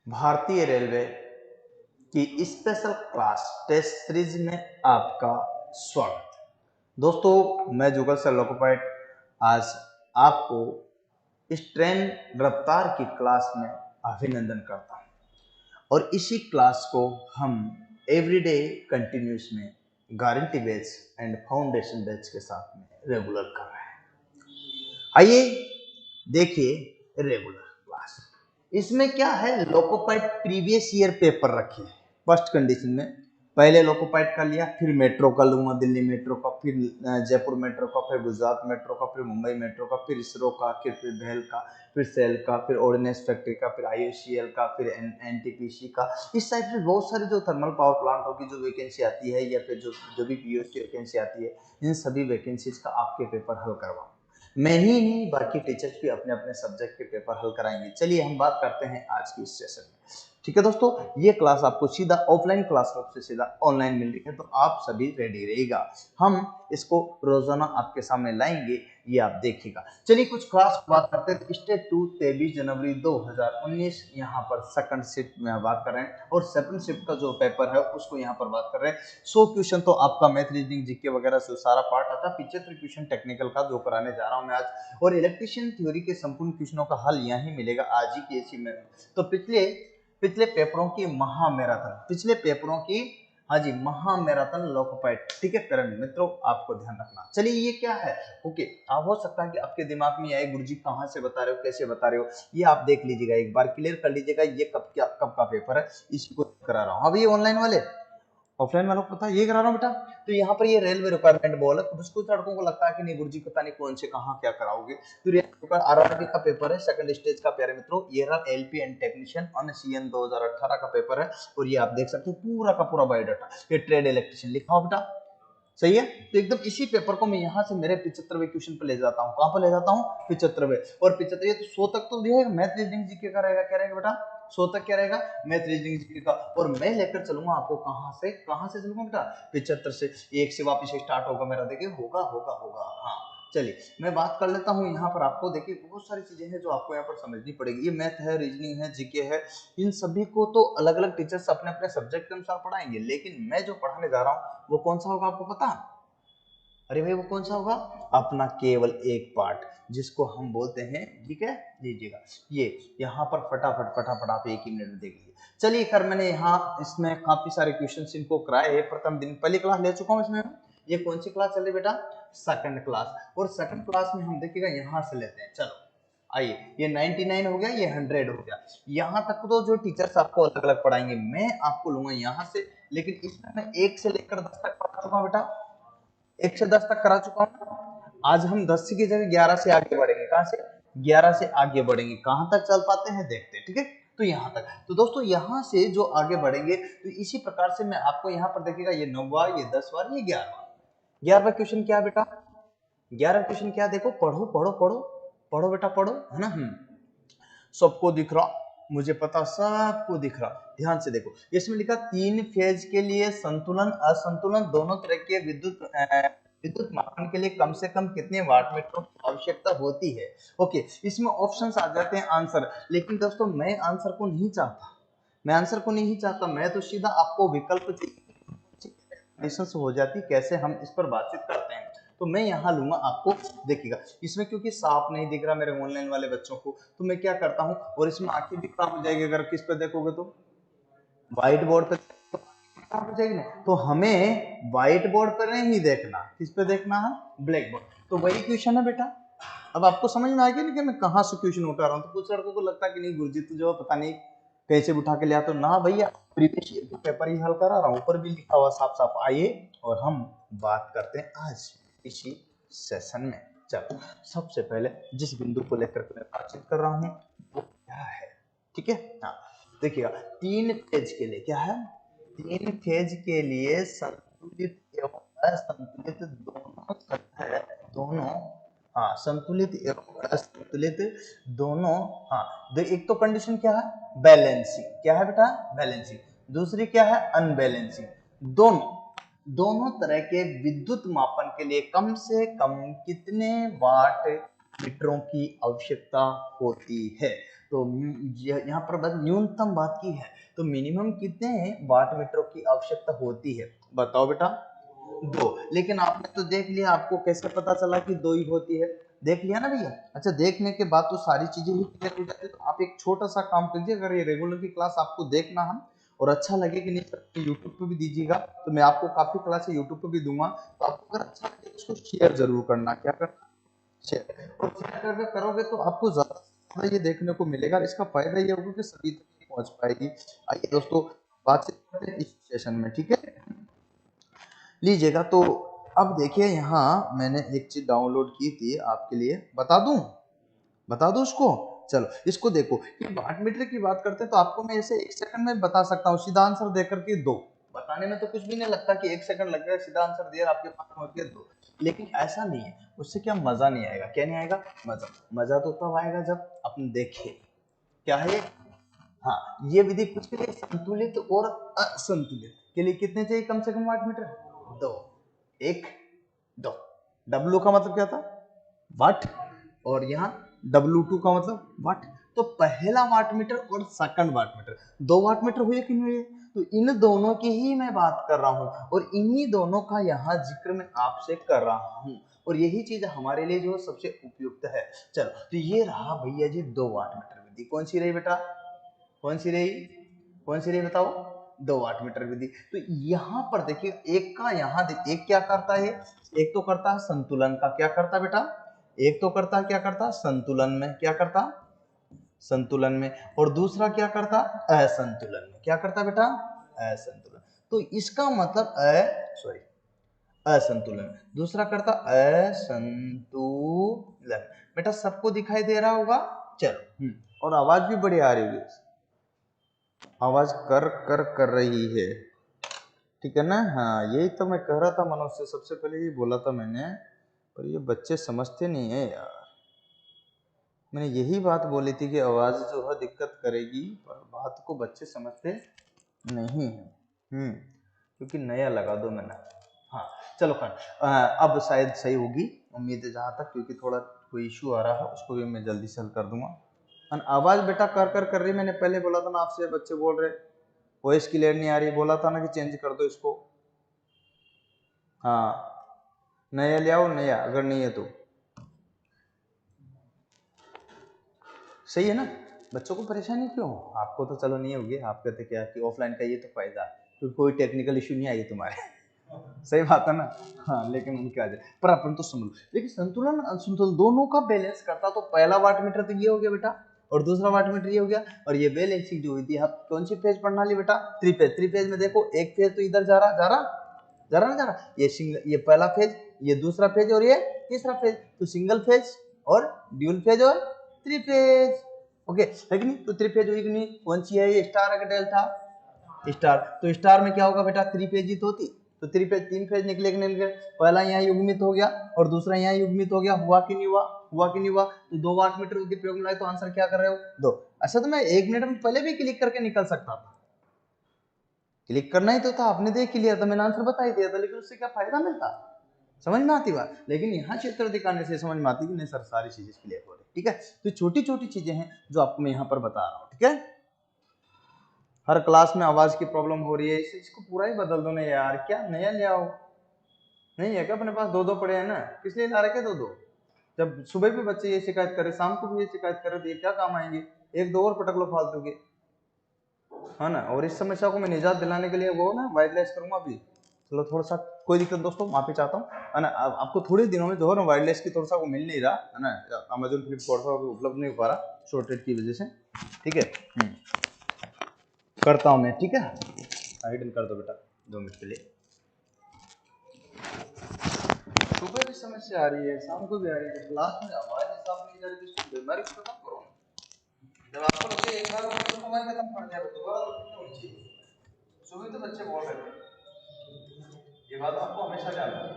भारतीय रेलवे की special class test series में आपका स्वागत। दोस्तों, मैं जुगल सर लोकोपाइट आज आपको इस ट्रेन रफ्तार की क्लास में अभिनंदन करता हूं और इसी क्लास को हम एवरीडे कंटिन्यूस में guarantee batch and foundation batch के साथ में रेगुलर कर रहे हैं। आइए देखिए रेगुलर क्लास। इसमें क्या है, लोकोपाइट प्रीवियस ईयर पेपर रखे हैं। फर्स्ट कंडीशन में पहले लोकोपाइट का लिया, फिर मेट्रो का लूंगा, दिल्ली मेट्रो का, फिर जयपुर मेट्रो का, फिर गुजरात मेट्रो का, फिर मुंबई मेट्रो का, फिर इसरो का, फिर भेल का, फिर सेल का, फिर ऑर्डिनेंस फैक्ट्री का, फिर आईओसीएल का, फिर एनटीपीसी का। इस टाइप से बहुत सारे जो थर्मल पावर प्लांट होगी जो वैकेंसी आती है या फिर जो भी पीओसी वैकेंसी आती है, इन सभी वैकेंसीज का आपके पेपर हल करवाऊं। मैं ही नहीं, बाकी टीचर्स भी अपने अपने सब्जेक्ट के पेपर हल कराएंगे। चलिए हम बात करते हैं आज की इस सेशन में। ठीक है दोस्तों, ये क्लास आपको सीधा ऑफलाइन क्लासरूम से सीधा ऑनलाइन मिल रही है, तो आप सभी रेडी रहिएगा। हम इसको रोजाना आपके सामने लाएंगे, ये आप देखिएगा। चलिए कुछ क्लास बात करते हैं। स्टेट 2 23 जनवरी 2019 यहाँ पर सेकंड शिफ्ट में बात कर रहे हैं और सेकंड शिफ्ट का जो पेपर है उसको यहाँ पर बात कर रहे हैं। 100 क्वेश्चन तो आपका मैथ, रीजनिंग, जीके वगैरह से सारा पार्ट आता है। 75 क्वेश्चन टेक्निकल का जो कराने जा रहा हूँ मैं आज, और इलेक्ट्रिशियन थ्योरी के संपूर्ण क्वेश्चनों का हल यहीं मिलेगा आज ही की ऐसी में। तो पिछले पिछले पेपरों की महामैराथन, पिछले पेपरों की, हाँ जी, महामैराथन लोकोपाइट। ठीक है प्यारे मित्रों, आपको ध्यान रखना। चलिए ये क्या है, ओके। आप हो सकता है कि आपके दिमाग में आए, गुरुजी कहाँ से बता रहे हो, कैसे बता रहे हो, ये आप देख लीजिएगा, एक बार क्लियर कर लीजिएगा ये कब का पेपर है, इसी को करा रहा हूँ। अब ये ऑनलाइन वाले, ऑफलाइन वालों को पता है ये करा रहा हूँ बेटा। तो यहाँ पर ये रेलवे रिक्वायरमेंट बोल है। कुछ कुछ लड़कों को लगता है कि नहीं गुरुजी पता नहीं कौन से कहाँ क्या कराओगे, तो आरआरबी का पेपर है सेकंड स्टेज का प्यारे मित्रों। ये रहा LP and technician on CN 2018 का पेपर है, और ये आप देख सकते हो पूरा का पूरा बायोडाटा। ये ट्रेड इलेक्ट्रिशियन लिखा हो बेटा, सही है। तो एकदम इसी पेपर को मैं यहाँ से मेरे 75वें क्वेश्चन पे ले जाता हूँ। कहाँ पर ले जाता हूँ? 75वें। और 75 तो 100 तक तो दिया है, मैथ रीजनिंग जीके का रहेगा। क्या रहेगा बेटा? 100 तक क्या रहेगा? मैथ रीजनिंग जीके का। और मैं लेकर चलूंगा आपको कहाँ से चलूंगा बेटा? 75 से। एक से वापस स्टार्ट होगा मेरा, देखिए होगा होगा होगा। हाँ चलिए मैं बात कर लेता हूँ यहाँ पर। आपको देखिए बहुत सारी चीजें हैं जो आपको यहाँ पर समझनी पड़ेगी। ये मैथ है, रीजनिंग है, जीके है, इन सभी को तो अलग अलग टीचर्स अपने अपने सब्जेक्ट के अनुसार पढ़ाएंगे, लेकिन मैं जो पढ़ाने जा रहा हूँ वो कौन सा होगा आपको पता? अरे भाई वो कौन सा होगा? अपना केवल एक पार्ट, जिसको हम बोलते हैं, ठीक है लीजिएगा, ये यहाँ पर फटाफट फटाफट आप एक ही मिनट में देख लीजिए। चलिए खैर, मैंने यहाँ इसमें काफी सारे क्वेश्चंस इनको कराए हैं। प्रथम दिन पहली क्लास ले चुका हूँ इसमें। ये कौन सी क्लास चल रही बेटा? Second class. और सेकंड क्लास में हम देखिएगा यहाँ से लेते हैं। चलो आइए, ये 99 हो गया, ये 100 हो गया। यहाँ तक तो जो टीचर्स आपको अलग अलग पढ़ाएंगे मैं आपको लूंगा यहाँ से, लेकिन इसमें मैं 1 से लेकर 10 तक पढ़ा चुका हूँ बेटा। 1 से 10 तक करा चुका हूँ। आज हम 10 की जगह 11 से आगे बढ़ेंगे। कहां से? 11 से आगे बढ़ेंगे। कहां तक चल पाते हैं देखते हैं, ठीक है। तो यहाँ तक। तो दोस्तों यहाँ से जो आगे बढ़ेंगे तो इसी प्रकार से मैं आपको यहाँ पर देखिएगा, ये 9वां, ये 10वां, ये 11वां। 11वां क्वेश्चन क्या है बेटा? 11वां क्वेश्चन क्या? देखो, पढ़ो पढ़ो पढ़ो पढ़ो बेटा, पढ़ो, है ना। सबको दिख रहा, मुझे पता सबको दिख रहा। ध्यान से देखो, इसमें लिखा 3 फेज के लिए संतुलन असंतुलन दोनों तरह के विद्युत मापन के लिए कम से कम कितने वाटमीटरों की आवश्यकता होती है। ओके, इसमें ऑप्शंस आ जाते हैं आंसर, लेकिन दोस्तों मैं आंसर को नहीं चाहता। मैं तो सीधा आपको विकल्प हो जाती, कैसे हम इस पर बातचीत करते हैं। तो मैं यहाँ लूंगा आपको, देखिएगा इसमें क्योंकि साफ नहीं दिख रहा मेरे ऑनलाइन वाले बच्चों को, तो मैं क्या करता हूँ, और इसमें आंखें भी खराब हो जाएगी अगर किस पे देखोगे तो, व्हाइट बोर्ड पे खराब हो जाएगी ना। तो हमें व्हाइट बोर्ड पर नहीं देखना, किस पे देखना है? Black board. तो वही क्वेश्चन है बेटा। अब आपको समझ में आ गया ना कि मैं कहाँ से क्वेश्चन उठा रहा हूँ। तो कुछ लड़कों को लगता है कि नहीं गुरुजी तुझे पता नहीं कैसे उठा के लिया, तो ना भैया, प्रीवियस ईयर के पेपर ही हल करा रहा हूँ, ऊपर भी लिखा हुआ साफ साफ। आइए और हम बात करते हैं आज इसी सेशन में। चलो सबसे पहले जिस बिंदु को लेकर के मैं बातचीत कर रहा हूँ वो क्या है, ठीक है। हाँ देखिएगा, 3 फेज के लिए क्या है? 3 फेज के लिए संतुलित एवं असंतुलित दोनों, हाँ संतुलित एवं असंतुलित दोनों। हाँ एक तो कंडीशन क्या है? बैलेंसिंग। क्या है बेटा? बैलेंसिंग। दूसरी क्या है? अनबैलेंसिंग। दोनों दोनों तरह के विद्युत मापन के लिए कम से कम कितने वाट मीटरों की आवश्यकता होती है। तो यहाँ पर बस न्यूनतम बात की है, तो मिनिमम कितने वाट मीटरों की आवश्यकता होती है, बताओ बेटा। 2। लेकिन आपने तो देख लिया, आपको कैसे पता चला कि 2 ही होती है, देख लिया ना भैया। अच्छा, देखने के बाद तो सारी चीजें ही क्लियर हो जाती है। तो आप एक छोटा सा काम कीजिए, अगर ये रेगुलर की क्लास आपको देखना हम और अच्छा लगे कि नहीं, तो यूट्यूब पे भी दीजिएगा, तो मैं आपको काफी क्लास यूट्यूब पे भी दूंगा। तो आपको अगर अच्छा लगे उसको शेयर जरूर करना, क्या करना, शेयर। और शेयर करके करोगे तो आपको ज्यादा से ज्यादा ये देखने को मिलेगा, इसका फायदा ये होगा कि सभी तक पहुंच पाएगी। आइए दोस्तों, बातचीत करते हैं इस सेशन में, ठीक है, लीजिएगा। तो अब देखिए, यहाँ मैंने एक चीज डाउनलोड की थी आपके लिए, बता दूं उसको। चलो इसको देखो कि वाट मीटर की बात करते हैं, तो आपको मैं ऐसे 1 सेकंड में बता सकता हूँ, सीधा आंसर देकर के 2। बताने में तो कुछ भी नहीं लगता कि 1 सेकंड लग गया, सीधा आंसर दिया, आपके पास पहुंच गया 2। लेकिन ऐसा नहीं है, उससे क्या मजा नहीं आएगा, क्या नहीं आएगा, मजा। मजा तो तब आएगा जब अपन देखे क्या है। हाँ, ये विधि कुछ के लिए संतुलित और असंतुलित के लिए कितने चाहिए कम से कम वाट मीटर, 2। 1, 2। W का मतलब क्या था, वाट, और यहाँ W2 का मतलब वाट। तो पहला वाट मीटर और second watt meter, 2 watt meter हुए कि नहीं हुए। तो इन दोनों की ही मैं बात कर रहा हूँ, और इन्हीं दोनों का यहाँ जिक्र मैं आपसे कर रहा हूँ, और यही चीज हमारे लिए जो सबसे उपयुक्त है। चलो, तो ये रहा भैया जी 2 वाट मीटर विधि। कौन सी रही बेटा, कौन सी रही, कौन सी रही बताओ, 2 वाट मीटर विधि। तो यहाँ पर देखिए, एक का यहाँ एक क्या करता है, एक तो करता है संतुलन का, क्या करता है बेटा, एक तो करता है, क्या करता है, संतुलन में, क्या करता, संतुलन में, और दूसरा क्या करता, असंतुलन में, क्या करता बेटा, असंतुलन। तो इसका मतलब सॉरी, असंतुलन, दूसरा करता असंतुलन। बेटा सबको दिखाई दे रहा होगा, चलो। और आवाज भी बड़ी आ रही होगी, आवाज कर रही है, ठीक है ना। हाँ, यही तो मैं कह रहा था मनोज से, सबसे पहले ये बोला था मैंने, पर ये बच्चे समझते नहीं है यार। मैंने यही बात बोली थी कि आवाज जो है दिक्कत करेगी, पर बात को बच्चे समझते नहीं है। क्योंकि नया लगा दो मैंने। हाँ, चलो खैर, अब शायद सही होगी, उम्मीद है जहाँ तक, क्योंकि थोड़ा कोई इशू आ रहा है, उसको भी मैं जल्दी से हल कर दूंगा। आवाज बेटा कर रही, मैंने पहले बोला था ना आपसे, बच्चे बोल रहे वॉइस क्लियर नहीं आ रही, बोला था ना कि चेंज कर दो इसको। हाँ, नया ले आओ, नया अगर नहीं है तो। सही है ना, बच्चों को परेशानी क्यों, आपको तो चलो नहीं होगी, आप कहते क्या कि ऑफलाइन का ये तो फायदा है, क्योंकि कोई टेक्निकल इशू नहीं आई तुम्हारे सही बात है ना। हाँ, लेकिन उनके आ जाए, पर अपन तो समझ, लेकिन संतुलन असंतुलन दोनों का बैलेंस करता, तो पहला वाट मीटर तो ये हो गया बेटा, और दूसरा वाट मीटर ये हो गया, और ये बैलेंसिंग जो हुई थी, आप कौन सी फेज प्रणाली बेटा, थ्री फेज में देखो, एक फेज तो इधर जा रहा, ये सिंगल, ये पहला फेज, ये दूसरा फेज, और ये तीसरा फेज, तो सिंगल फेज और ड्यूल फेज और थ्री फेज। ओके है कि नहीं, तो थ्री फेज हुई कि नहीं, कौन सी है ये, स्टार है कि डेल्टा, स्टार। तो स्टार में क्या होगा बेटा, 3 फेज ही तो होती, तो 3 फेज, 3 फेज निकले कि नहीं निकले, पहला यहाँ युग्मित हो गया और दूसरा यहाँ युग्मित हो गया, हुआ कि नहीं हुआ, हुआ कि नहीं हुआ। तो 2 वाट मीटर के प्रयोग में लाए, तो आंसर क्या कर रहे हो, 2। अच्छा, तो मैं 1 मिनट में पहले भी क्लिक करके निकल सकता था, क्लिक करना ही तो था, आपने देख लिया था, मैंने आंसर बता ही दिया था, लेकिन उससे क्या फायदा मिलता, समझ में आती बात। लेकिन यहाँ क्षेत्र दिखाने से समझ में आती कि नहीं सर, सारी चीजें क्लियर हो रही, ठीक है। तो छोटी छोटी चीजें हैं जो आपको मैं यहाँ पर बता रहा हूँ, ठीक है। हर क्लास में आवाज की प्रॉब्लम हो रही है, इसको पूरा ही बदल दो ना यार, क्या नया ले आओ, नहीं है क्या अपने पास, 2 पड़े हैं ना, किस लिए ला रखे 2? जब सुबह भी बच्चे ये शिकायत करे, शाम को भी ये शिकायत करे, तो ये क्या काम आएंगे, 1-2 और पटक लो फालतू के, है ना। और इस समस्या को मैं निजात दिलाने के लिए वो ना वायरलेस करूंगा अभी। चलो थोड़ा सा, कोई दिक्कत दोस्तों, माफी चाहता हूँ, है ना। आपको थोड़े दिनों में जो है ना वायरलेस की थोड़ा सा वो मिल नहीं रहा है ना, अमेजोन फ्लिपकार्ट पर उपलब्ध नहीं हो पा रहा शॉर्टेज की वजह से, ठीक है। करता हूँ मैं, ठीक है, हाइड कर दो बेटा 2 मिनट के लिए। सुबह भी समस्या आ रही है, शाम को भी आ रही है, क्लास में आवाज साफ नहीं जा रही, तो बीमारी को खत्म करो। जब आपको लगे एक बार तो मोबाइल खत्म पड़ जाए, दोबारा तो क्यों होनी चाहिए। सुबह तो बच्चे बोल रहे थे, ये बात आपको हमेशा ध्यान रखना,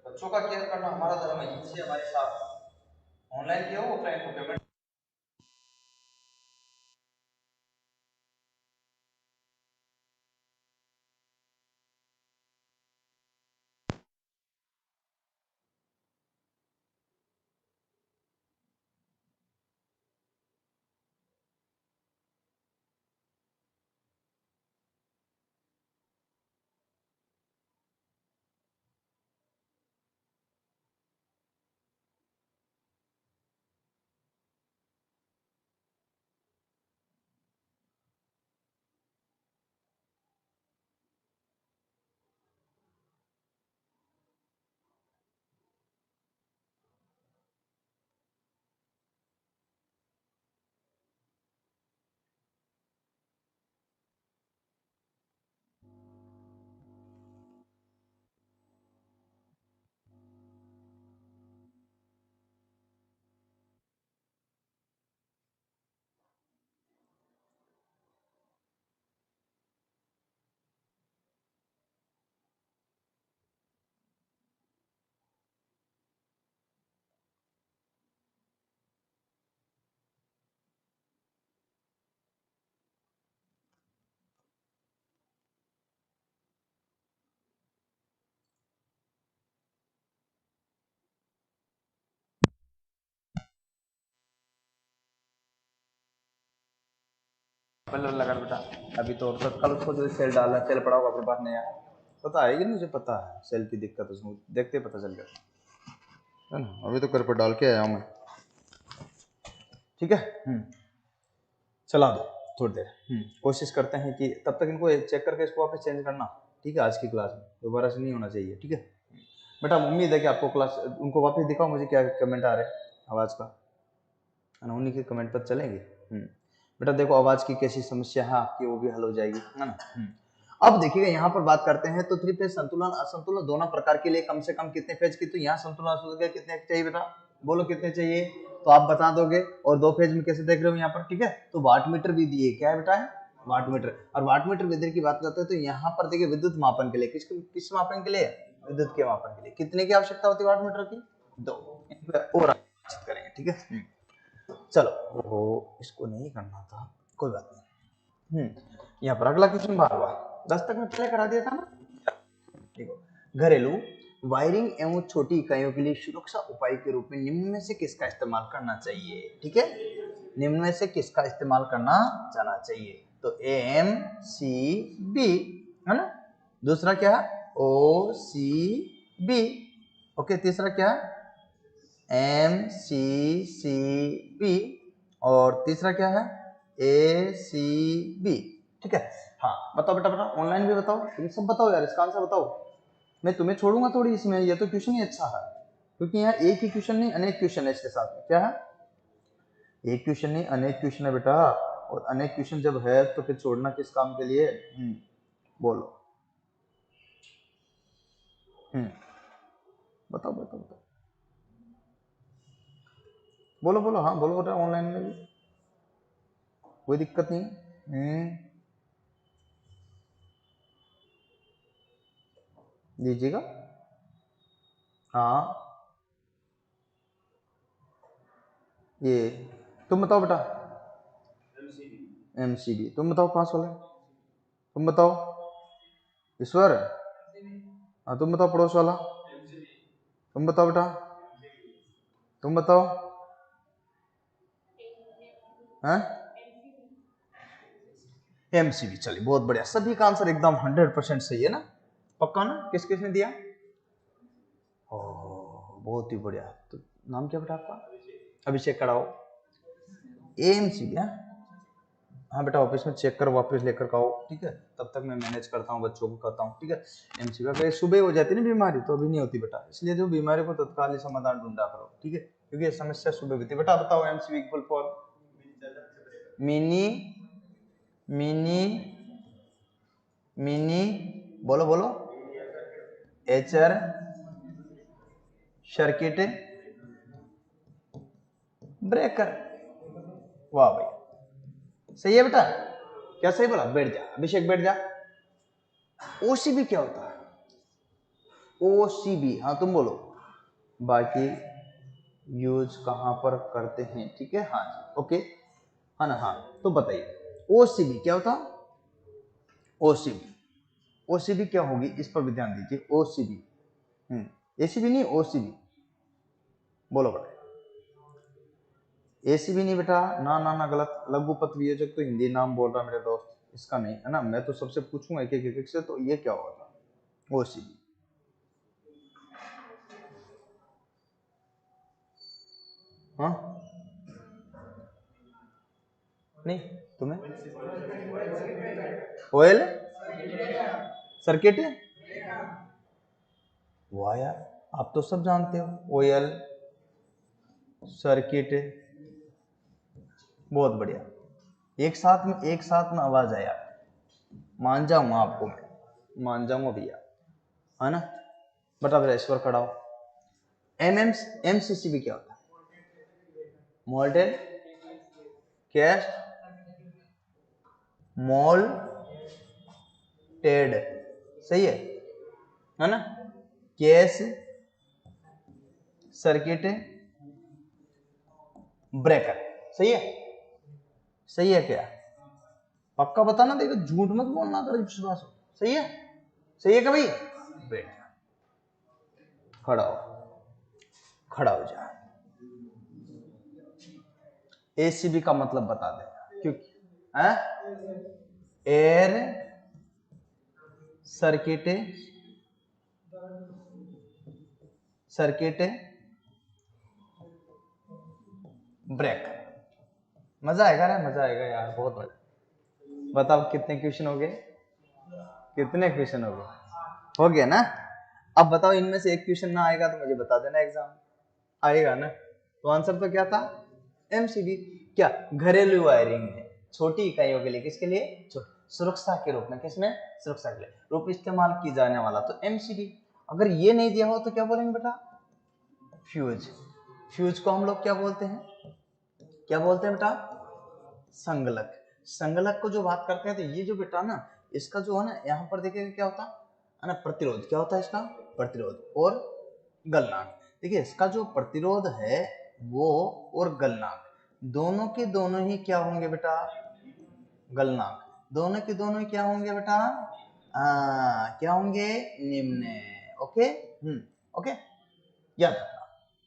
बच्चों का केयर करना हमारा धर्म है, इससे हमारे साथ ऑनलाइन किया हो ऑफलाइन को पेमेंट पहले लगा बेटा अभी तो कल उसको जो सेल डाला सेल पड़ा होगा अपने पास नया पता है कि मुझे पता है सेल की दिक्कत उसमें देखते पता चल गया है ना। अभी तो घर पर डाल के आया हूँ मैं। ठीक है चला दो थोड़ी देर। कोशिश करते हैं कि तब तक इनको चेक करके इसको वापस चेंज करना। ठीक है आज की क्लास में दोबारा से नहीं होना चाहिए। ठीक है बेटा उम्मीद है कि आपको क्लास उनको वापस दिखाओ मुझे क्या कमेंट आ रहे हैं आवाज़ का है ना। उन्हीं के कमेंट पर चलेंगे। बेटा देखो आवाज़ की कैसी समस्या है आपकी वो भी हल हो जाएगी है ना। अब देखिएगा यहाँ पर बात करते हैं तो थ्री फेज संतुलन असंतुलन दोनों प्रकार के लिए कम से कम कितने फेज की तो यहाँ संतुलन असंतुलन कितने चाहिए बेटा बोलो कितने चाहिए तो आप बता दोगे। और दो फेज में कैसे देख रहे हो यहाँ पर। ठीक है तो वाट मीटर विधि है क्या है बेटा है वाट मीटर। और वाट मीटर विधि की बात करते हैं तो यहाँ पर देखिए विद्युत मापन के लिए किस मापन के लिए विद्युत के मापन के लिए कितने की आवश्यकता होती है वाट मीटर की 2 और करेंगे। ठीक है चलो वो इसको नहीं करना था कोई बात नहीं। यहाँ पर अगला क्वेश्चन बार हुआ 10 तक में पहले करा दिया था ना। देखो घरेलू वायरिंग एवं छोटी इकाइयों के लिए सुरक्षा उपाय के रूप में निम्न में से किसका इस्तेमाल करना चाहिए। ठीक है निम्न में से किसका इस्तेमाल करना जाना चाहिए तो AMCB है ना। दूसरा क्या है OCB। ओके तीसरा क्या है MCCB और तीसरा क्या है ACB। ठीक है हाँ बताओ बेटा बेटा ऑनलाइन भी बताओ तुम सब बताओ यार इसका आंसर बताओ। मैं तुम्हें छोड़ूंगा थोड़ी इसमें ये तो क्वेश्चन ही अच्छा है क्योंकि यहाँ एक ही क्वेश्चन नहीं अनेक क्वेश्चन है इसके साथ में क्या है एक क्वेश्चन नहीं अनेक क्वेश्चन है बेटा। और अनेक क्वेश्चन जब है तो फिर छोड़ना किस काम के लिए बोलो बताओ बताओ बताओ बोलो बोलो हाँ बोलो बेटा ऑनलाइन में भी कोई दिक्कत नहीं दीजिएगा हाँ ये तुम बताओ बेटा MCB तुम बताओ पास वाले तुम बताओ ईश्वर हाँ तुम बताओ पड़ोस वाला तुम बताओ बेटा तुम बताओ हैं MCB चलिए बहुत बढ़िया सभी का आंसर एकदम 100% सही है ना पक्का ना किस किस ने दिया बहुत ही बढ़िया। तो नाम क्या बेटा आपका अभिषेक कराओ AMCB हाँ बेटा ऑफिस में चेक कर वापस लेकर आओ। ठीक है तब तक मैं मैनेज करता हूँ बच्चों को कहता हूँ। ठीक है MCB अगर सुबह हो जाती है ना बीमारी तो अभी नहीं होती बेटा इसलिए जो बीमारी को तत्काल ही समाधान ढूंढा करो। ठीक है क्योंकि ये समस्या सुबह होती है। बेटा बताओ MCB full form mini mini mini बोलो बोलो एचर सर्किट ब्रेकर। वाह भाई सही है बेटा क्या सही बोला बैठ जा अभिषेक बैठ जा। OCB क्या होता है OCB हाँ तुम बोलो बाकी यूज कहां पर करते हैं। ठीक है हाँ जी ओके हाँ ना हाँ तो बताइए OCB क्या होता OCB क्या होगी इस पर भी ध्यान दीजिए OCB ACB नहीं OCB बोलो बेटा ACB नहीं बेटा ना ना ना गलत लघुपथ वियोजक तो हिंदी नाम बोल रहा मेरे दोस्त इसका नहीं है ना। मैं तो सबसे पूछूंगा एक एक से तो ये क्या होगा OCB हाँ नहीं तुम्हें ऑयल सर्किट वाह यार आप तो सब जानते हो ऑयल सर्किट बहुत बढ़िया एक साथ में आवाज आया मान जाऊंगा आपको मान जाऊंगा भैया है ना। बता फिर ईश्वर खड़ा हो MCCB क्या होता है मोल्टेड कैस्ट मोल टेड सही है ना। केस सर्किट ब्रेकर सही है क्या पक्का बताना देखो झूठ मत बोलना कर विश्वास हो सही है क्या भाई बैठ जा खड़ा हो जा ACB का मतलब बता देगा क्योंकि है एयर सर्किट सर्किट ब्रेकर। मजा आएगा ना, मजा आएगा यार, बहुत मजा। बताओ कितने क्वेश्चन हो गए, कितने क्वेश्चन हो गए, हो गया ना। अब बताओ इनमें से एक क्वेश्चन ना आएगा तो मुझे बता देना, एग्जाम आएगा ना। तो आंसर तो क्या था, एमसीबी। क्या, घरेलू वायरिंग है छोटी इकाइयों के लिए, किसके लिए, सुरक्षा के रूप में, किसमें, सुरक्षा के लिए रूप इस्तेमाल की जाने वाला, तो एमसीबी। अगर ये नहीं दिया हो तो क्या बोलेंगे बेटा, फ्यूज। फ्यूज को हम लोग क्या बोलते हैं, क्या बोलते हैं बेटा, संगलक। संगलक को जो बात करते हैं तो ये जो बेटा ना, इसका जो है ना, यहाँ पर देखिए क्या होता है ना, प्रतिरोध। क्या होता है इसका, प्रतिरोध और गलनांक। देखिए इसका जो प्रतिरोध है वो और गलनांक दोनों के दोनों ही क्या होंगे बेटा, गलनांक दोनों के दोनों ही क्या होंगे बेटा, क्या होंगे, निम्न। ओके, ओके, याद रखना।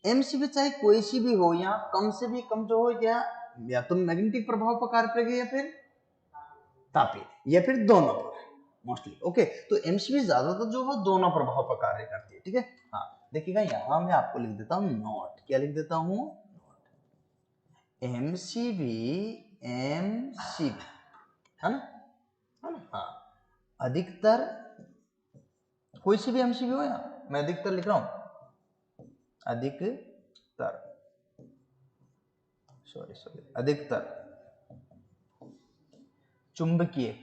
एमसीबी चाहे कोई सी भी हो, यहाँ कम से भी कम जो हो गया, या तो मैग्नेटिक प्रभाव पर कार्य करेगी या फिर तापीय, या फिर दोनों पर मोस्टली। ओके, तो एमसीबी ज्यादातर जो है दोनों प्रभाव पर कार्य करती है, ठीक है। हाँ देखिएगा, यहाँ मैं आपको लिख देता हूँ नोट, क्या लिख देता हूँ, एमसीबी, एमसीबी है ना, है ना। हाँ, अधिकतर कोई सी भी एमसीबी हो, या मैं अधिकतर लिख रहा हूं, अधिकतर, सॉरी अधिकतर चुंबकीय,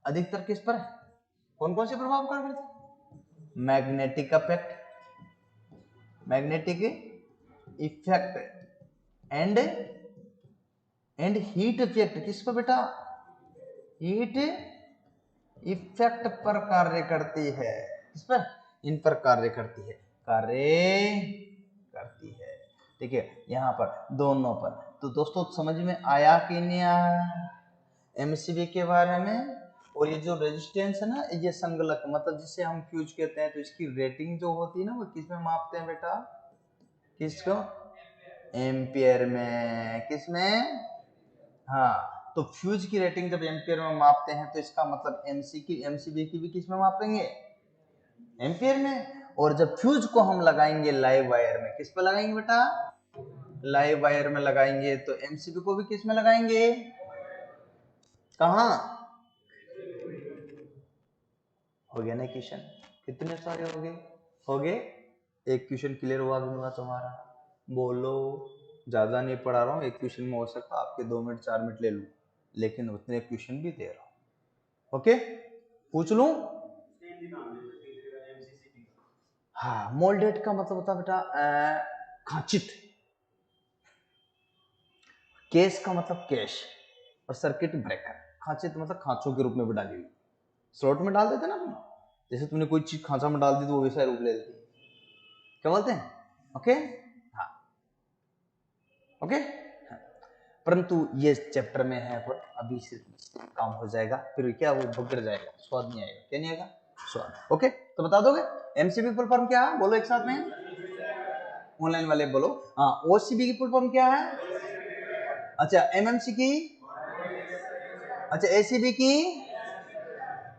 अधिकतर किस पर है, कौन कौन से प्रभाव कार्य करते हैं, magnetic effect, magnetic effect and heat effect, किस पर बेटा, हीट इफेक्ट पर कार्य करती है, किस पर, इन पर कार्य करती है, कार्य करती है, ठीक है, यहाँ पर दोनों पर। तो दोस्तों समझ में आया कि नहीं आया एमसीबी के बारे में। और ये जो रेजिस्टेंस है ना, ये संगलक मतलब जिसे हम फ्यूज कहते हैं, तो इसकी रेटिंग जो होती है ना, वो किस में मापते हैं बेटा, किसको, एम्पियर में, किसमें, हाँ। तो फ्यूज की रेटिंग जब एम्पियर में मापते हैं तो इसका मतलब एमसीबी की भी किस में मापेंगे, एम्पियर में। और जब फ्यूज को हम लगाएंगे लाइव वायर में, किस पे लगाएंगे बेटा, लाइव वायर में लगाएंगे, तो एमसीबी को भी किस में लगाएंगे, कहा, हो गया ना क्वेश्चन, कितने सारे हो गए, हो गए। एक क्वेश्चन क्लियर हुआ भी हुआ तुम्हारा, बोलो। ज्यादा नहीं पढ़ा रहा हूँ, एक क्वेश्चन में हो सकता आपके 2 मिनट 4 मिनट ले लूं, लेकिन उतने क्वेश्चन भी दे रहा हूँ। ओके, पूछ लूं, हाँ। मोल्डेड का मतलब होता है बेटा खांचित, केस का मतलब कैश, और सर्किट ब्रेकर। खांचित मतलब खांचों के रूप में भी डाली हुई, स्लॉट में डाल देते ना अपना, जैसे तुमने कोई चीज खांचा में डाल दी तो वो वैसा रूप ले लेती, क्या बोलते हैं, ओके, हाँ, ओके, हाँ। परंतु ये चैप्टर में है, पर अभी से काम हो जाएगा, फिर क्या वो बिगड़ जाएगा, स्वाद नहीं आएगा, क्या नहीं आएगा, स्वाद। ओके, तो बता दोगे एमसीबी फुल फॉर्म क्या है, बोलो एक साथ में, ऑनलाइन वाले बोलो, हाँ। ओसीबी की फुल फॉर्म क्या है, अच्छा। एमएमसी की, अच्छा। एसीबी की,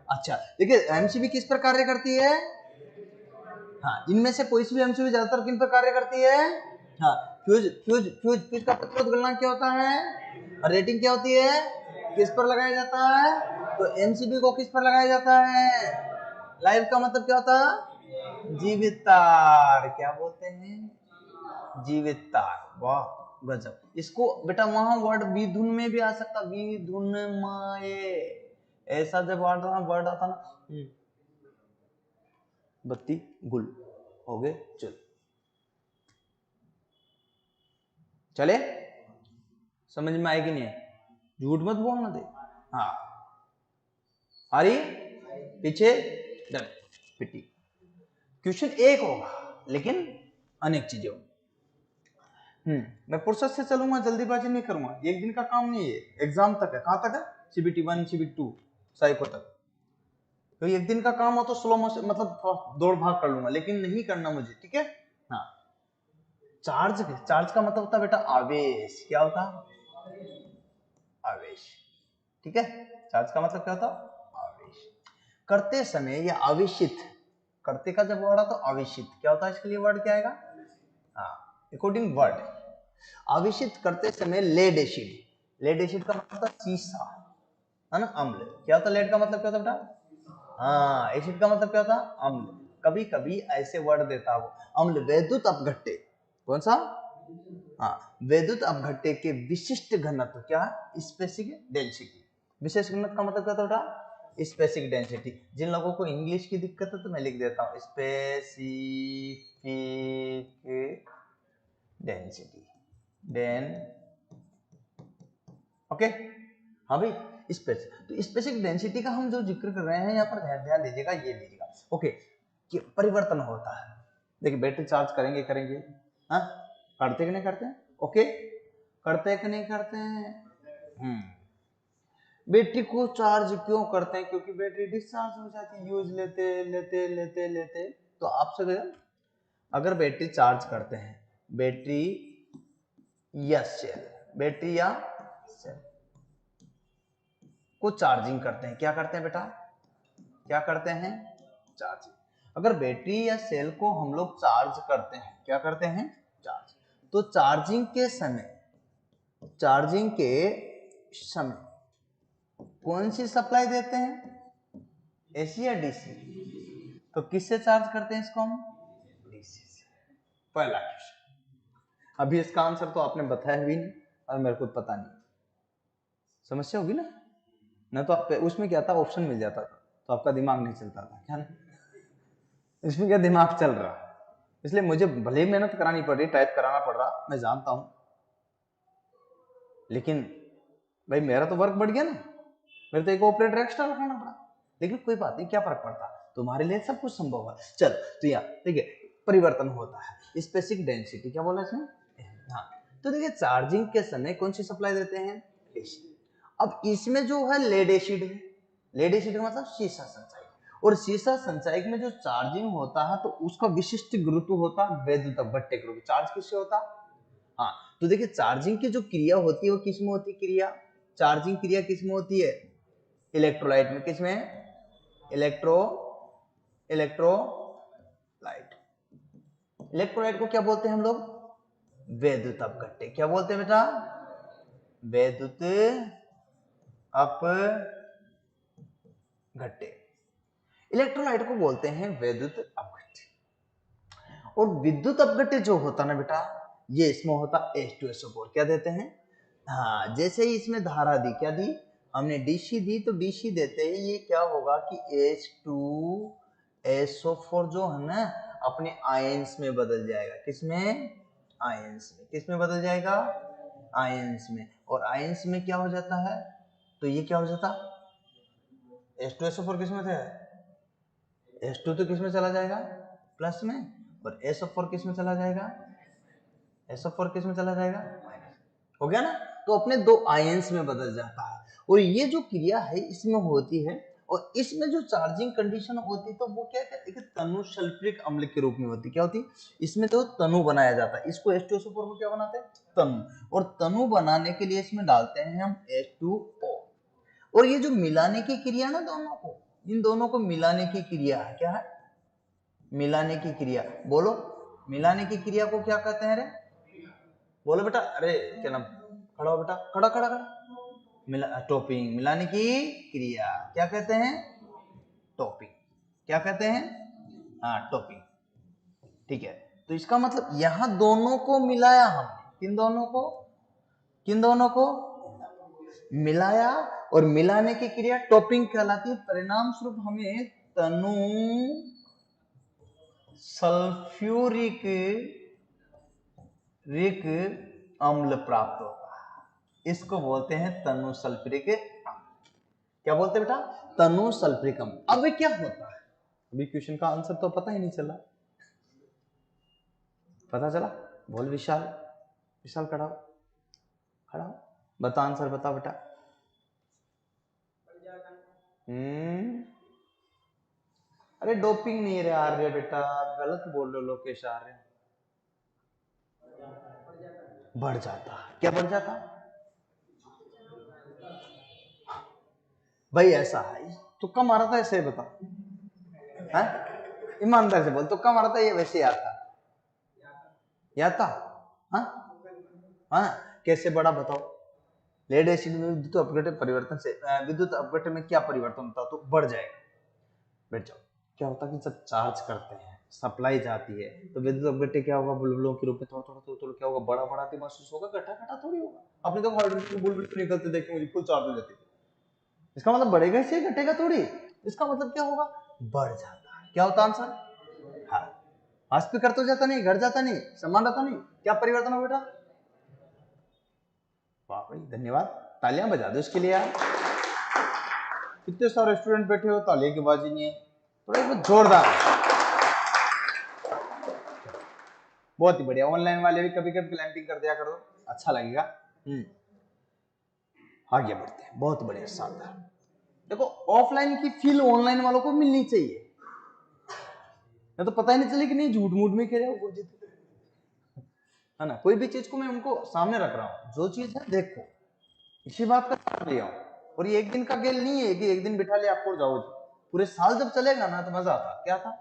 अच्छा। देखिए एमसीबी किस पर कार्य करती है, हाँ। इनमें से कोई सी भी एमसीबी ज्यादातर किन पर कार्य करती है, हाँ। फ्यूज फ्यूज फ्यूज फ्यूज का प्रतिरोध गलनांक क्या होता है, और रेटिंग क्या होती है, किस पर लगाया जाता है, तो एमसीबी को किस पर लगाया जाता है, लाइव का मतलब क्या होता है, जीवित तार, क्या बोलते हैं, जीवित तार। वाह गजब। इसको बेटा वहां वर्ड विधुन में भी आ सकता, विधुनमय, ऐसा जब वर्ड आता ना, बत्ती गुल हो गए, चले, समझ में आएगी नहीं, झूठ मत बोलना दे, हाँ। आ रही पीछे, डन, पिटी। क्वेश्चन एक होगा लेकिन अनेक चीजें होंगी। मैं फुर्सत से चलूंगा, जल्दीबाजी नहीं करूंगा, एक दिन का काम नहीं है, एग्जाम तक है। कहां तक है, सीबीटी 1 सीबीटी 2 साइको तक। तो एक दिन का काम हो तो स्लो मोशन मतलब दौड़ भाग कर लूंगा, लेकिन नहीं करना मुझे, ठीक है, हाँ। चार्ज का मतलब होता है बेटा आवेश, क्या होता है, आवेश। ठीक है, चार्ज का मतलब क्या होता है आवेश। करते समय या आवेशित, करते का जब वर्ड आता तो आवेशित क्या होता है, इसके लिए वर्ड क्या आएगा, हाँ अकॉर्डिंग वर्ड, आवेशित करते समय लेड एसिड, लेड एसिड का मतलब होता सीसा है ना, अम्ल। क्या होता लेड का मतलब क्या होता बेटा, हाँ एसिड का मतलब क्या होता अम्ल। कभी कभी ऐसे वर्ड देता वो अम्ल, वैद्युत अपघट्य, कौन सा, हाँ वैद्युत अपघट्य के विशिष्ट घनत्व क्या, स्पेसिफिक डेंसिटी। विशेष घनत्व का मतलब क्या होता बेटा, स्पेसिफिक डेंसिटी। जिन लोगों को इंग्लिश की दिक्कत है तो मैं लिख देता हूँ स्पेसिफिक डेंसिटी, डेन, ओके। हाँ भाई तो स्पेसिफिक डेंसिटी का हम जो जिक्र कर रहे हैं यहाँ पर ध्यान दीजिएगा, ये लीजिएगा ओके, कि परिवर्तन होता है। देखिए बैटरी चार्ज करेंगे करेंगे, हाँ करते कि नहीं करते हैं, ओके करते कि नहीं करते हैं। बैटरी को चार्ज क्यों करते हैं, क्योंकि बैटरी डिस्चार्ज हो जाती है यूज लेते लेते लेते लेते। तो आपसे अगर बैटरी चार्ज करते हैं, बैटरी या सेल, बैटरी या सेल को चार्जिंग करते हैं, क्या करते हैं बेटा, क्या करते हैं, चार्जिंग। अगर बैटरी या सेल को हम लोग चार्ज करते हैं, क्या करते हैं, चार्ज। तो चार्जिंग के समय, चार्जिंग के समय कौन सी सप्लाई देते हैं, एसी या डीसी, तो किससे चार्ज करते हैं इसको हम, डीसी से। पहला क्वेश्चन। अभी इसका आंसर तो आपने बताया भी नहीं और मेरे को पता नहीं, समस्या होगी ना तो आप उसमें क्या था, ऑप्शन मिल जाता था तो आपका दिमाग नहीं चलता था क्या ना, इसमें क्या दिमाग चल रहा, इसलिए मुझे भले ही मेहनत करानी पड़ रही, टाइप कराना पड़ रहा, मैं जानता हूं, लेकिन भाई मेरा तो वर्क बढ़ गया ना, मेरे तो एक ऑपरेटर एक्स्ट्रा रखना पड़ा, लेकिन कोई बात नहीं, क्या फर्क पड़ता, तुम्हारे लिए सब कुछ संभव है। चल तो यहाँ देखिए परिवर्तन होता है, स्पेसिफिक डेंसिटी क्या बोला इसमें, हाँ। तो देखिए चार्जिंग के समय कौन सी सप्लाई देते हैं, एसिड। अब इसमें जो है लेड एसिड है, लेड एसिड का मतलब शीशा संचायक, और शीशा संचायक में जो चार्जिंग होता है तो उसका विशिष्ट गुरुत्व होता है वैद्युत अपघट्य के रूप में। चार्ज किससे होता, हाँ तो देखिए चार्जिंग की जो क्रिया होती है वो किस में होती है, क्रिया, चार्जिंग क्रिया किस में होती है, इलेक्ट्रोलाइट में, किस में, इलेक्ट्रोलाइट। इलेक्ट्रोलाइट को क्या बोलते हैं हम लोग, वैद्युत अपघट्य, क्या बोलते हैं बेटा, वैद्युत अपघट्य। इलेक्ट्रोलाइट को बोलते हैं वैद्युत अपघट्य। और विद्युत अपघट्य जो होता ना बेटा, ये इसमें होता H2SO4, क्या देते हैं, हाँ जैसे ही इसमें धारा दी, क्या दी हमने, डीसी दी, तो डीसी देते ही ये क्या होगा कि H2SO4 जो है ना अपने आयंस में बदल जाएगा, किसमें, आयंस में, किसमें बदल जाएगा, आयंस में। और आयंस में क्या हो जाता है, तो ये क्या हो जाता, H2SO4 किसमें थे, H2 तो किसमें चला जाएगा, प्लस में, और SO4 किसमें चला जाएगा, SO4 किसमें चला जाएगा, हो गया ना। तो अपने दो आयंस में बदल जाता है, और ये जो क्रिया है इसमें होती है, और इसमें जो चार्जिंग कंडीशन होती है तो वो क्या कहते हैं, तनु सल्फ्यूरिक अम्ल के रूप में होती है, क्या होती है, इसमें तो तनु बनाया जाता है, इसको H2SO4 को क्या बनाते हैं, तनु, और तनु बनाने के लिए इसमें डालते हैं हम H2O। और ये जो मिलाने की क्रिया ना दोनों को, इन दोनों को मिलाने की क्रिया है, क्या है, मिलाने की क्रिया, बोलो मिलाने की क्रिया को क्या कहते हैं रे, बोलो बेटा, अरे क्या नाम, खड़ा हो बेटा, खड़ा खड़ा खड़ा, मिला, टॉपिंग, मिलाने की क्रिया क्या कहते हैं, टॉपिंग, क्या कहते हैं, हाँ टॉपिंग, ठीक है। तो इसका मतलब यहां दोनों को मिलाया हमने, किन दोनों को, किन दोनों को मिलाया, और मिलाने की क्रिया टॉपिंग कहलाती है। परिणाम स्वरूप हमें तनु सल्फ्यूरिक रिक अम्ल प्राप्त होता है, इसको बोलते हैं तनु सल्फ्यूरिक अम्ल। क्या बोलते हैं बेटा, तनु सल्फ्यूरिक अम्ल। अब क्या होता है, अभी क्वेश्चन का आंसर तो पता ही नहीं चला, पता चला, बोल विशाल, विशाल खड़ा हो, खड़ा हो, बता आंसर बता बेटा। अरे डोपिंग नहीं रे आर्य बेटा, गलत बोल रहे हो लोकेश, आर्य बढ़ जाता, क्या बढ़ जाता, भाई ऐसा है, तुक्का मारा था ऐसे बता, हाँ ईमानदार से बोल, तुक्का मारा था ये वैसे याद था, याद था, हाँ हाँ कैसे बड़ा बताओ। लेड एसिड में विद्युत अपघटन परिवर्तन से विद्युत अपघटन में क्या परिवर्तन होता है, तो बढ़ जाएगा। बैठ जाओ। क्या होता है कि जब चार्ज करते हैं, सप्लाई जाती है, तो विद्युत अपघटन क्या होगा, बुलबुलों के रूप में थोड़ा थोड़ा थोड़ा क्या होगा, बड़ा बड़ा महसूस होगा, गठा गठा थोड़ी होगा। आपने तो हाइड्रोजन बुलबुल निकलते देखे मुझे, फुल चार्ज हो जाती है, इसका मतलब बढ़ेगा इससे, घटेगा थोड़ी। इसका मतलब क्या होगा, बढ़ जाता है। क्या होता आंसर, हाँ स्पीकर तो जाता नहीं, घर जाता नहीं, समान रहता नहीं, क्या परिवर्तन हो बेटा। वाह भाई धन्यवाद, तालियां बजा दो इसके लिए यार। कितने सारे स्टूडेंट बैठे हो, तालियां की आवाज ही नहीं है, थोड़ा जोरदार। बहुत ही बढ़िया, ऑनलाइन वाले भी कभी कभी क्लैंपिंग कर दिया करो, अच्छा लगेगा। आगे बढ़ते हैं, बहुत बढ़िया शानदार। देखो ऑफलाइन की फील ऑनलाइन वालों को मिलनी चाहिए, मैं तो पता ही नहीं चले कि नहीं झूठ मूठ में खेले हो गुरजीत, है ना। कोई भी चीज को मैं उनको सामने रख रहा हूँ, जो चीज है देखो, इसी बात का लिया हूँ। और ये एक दिन का खेल नहीं है कि एक दिन बिठा ले आपको जाओ, पूरे साल जब चलेगा ना तो मजा आता। क्या था,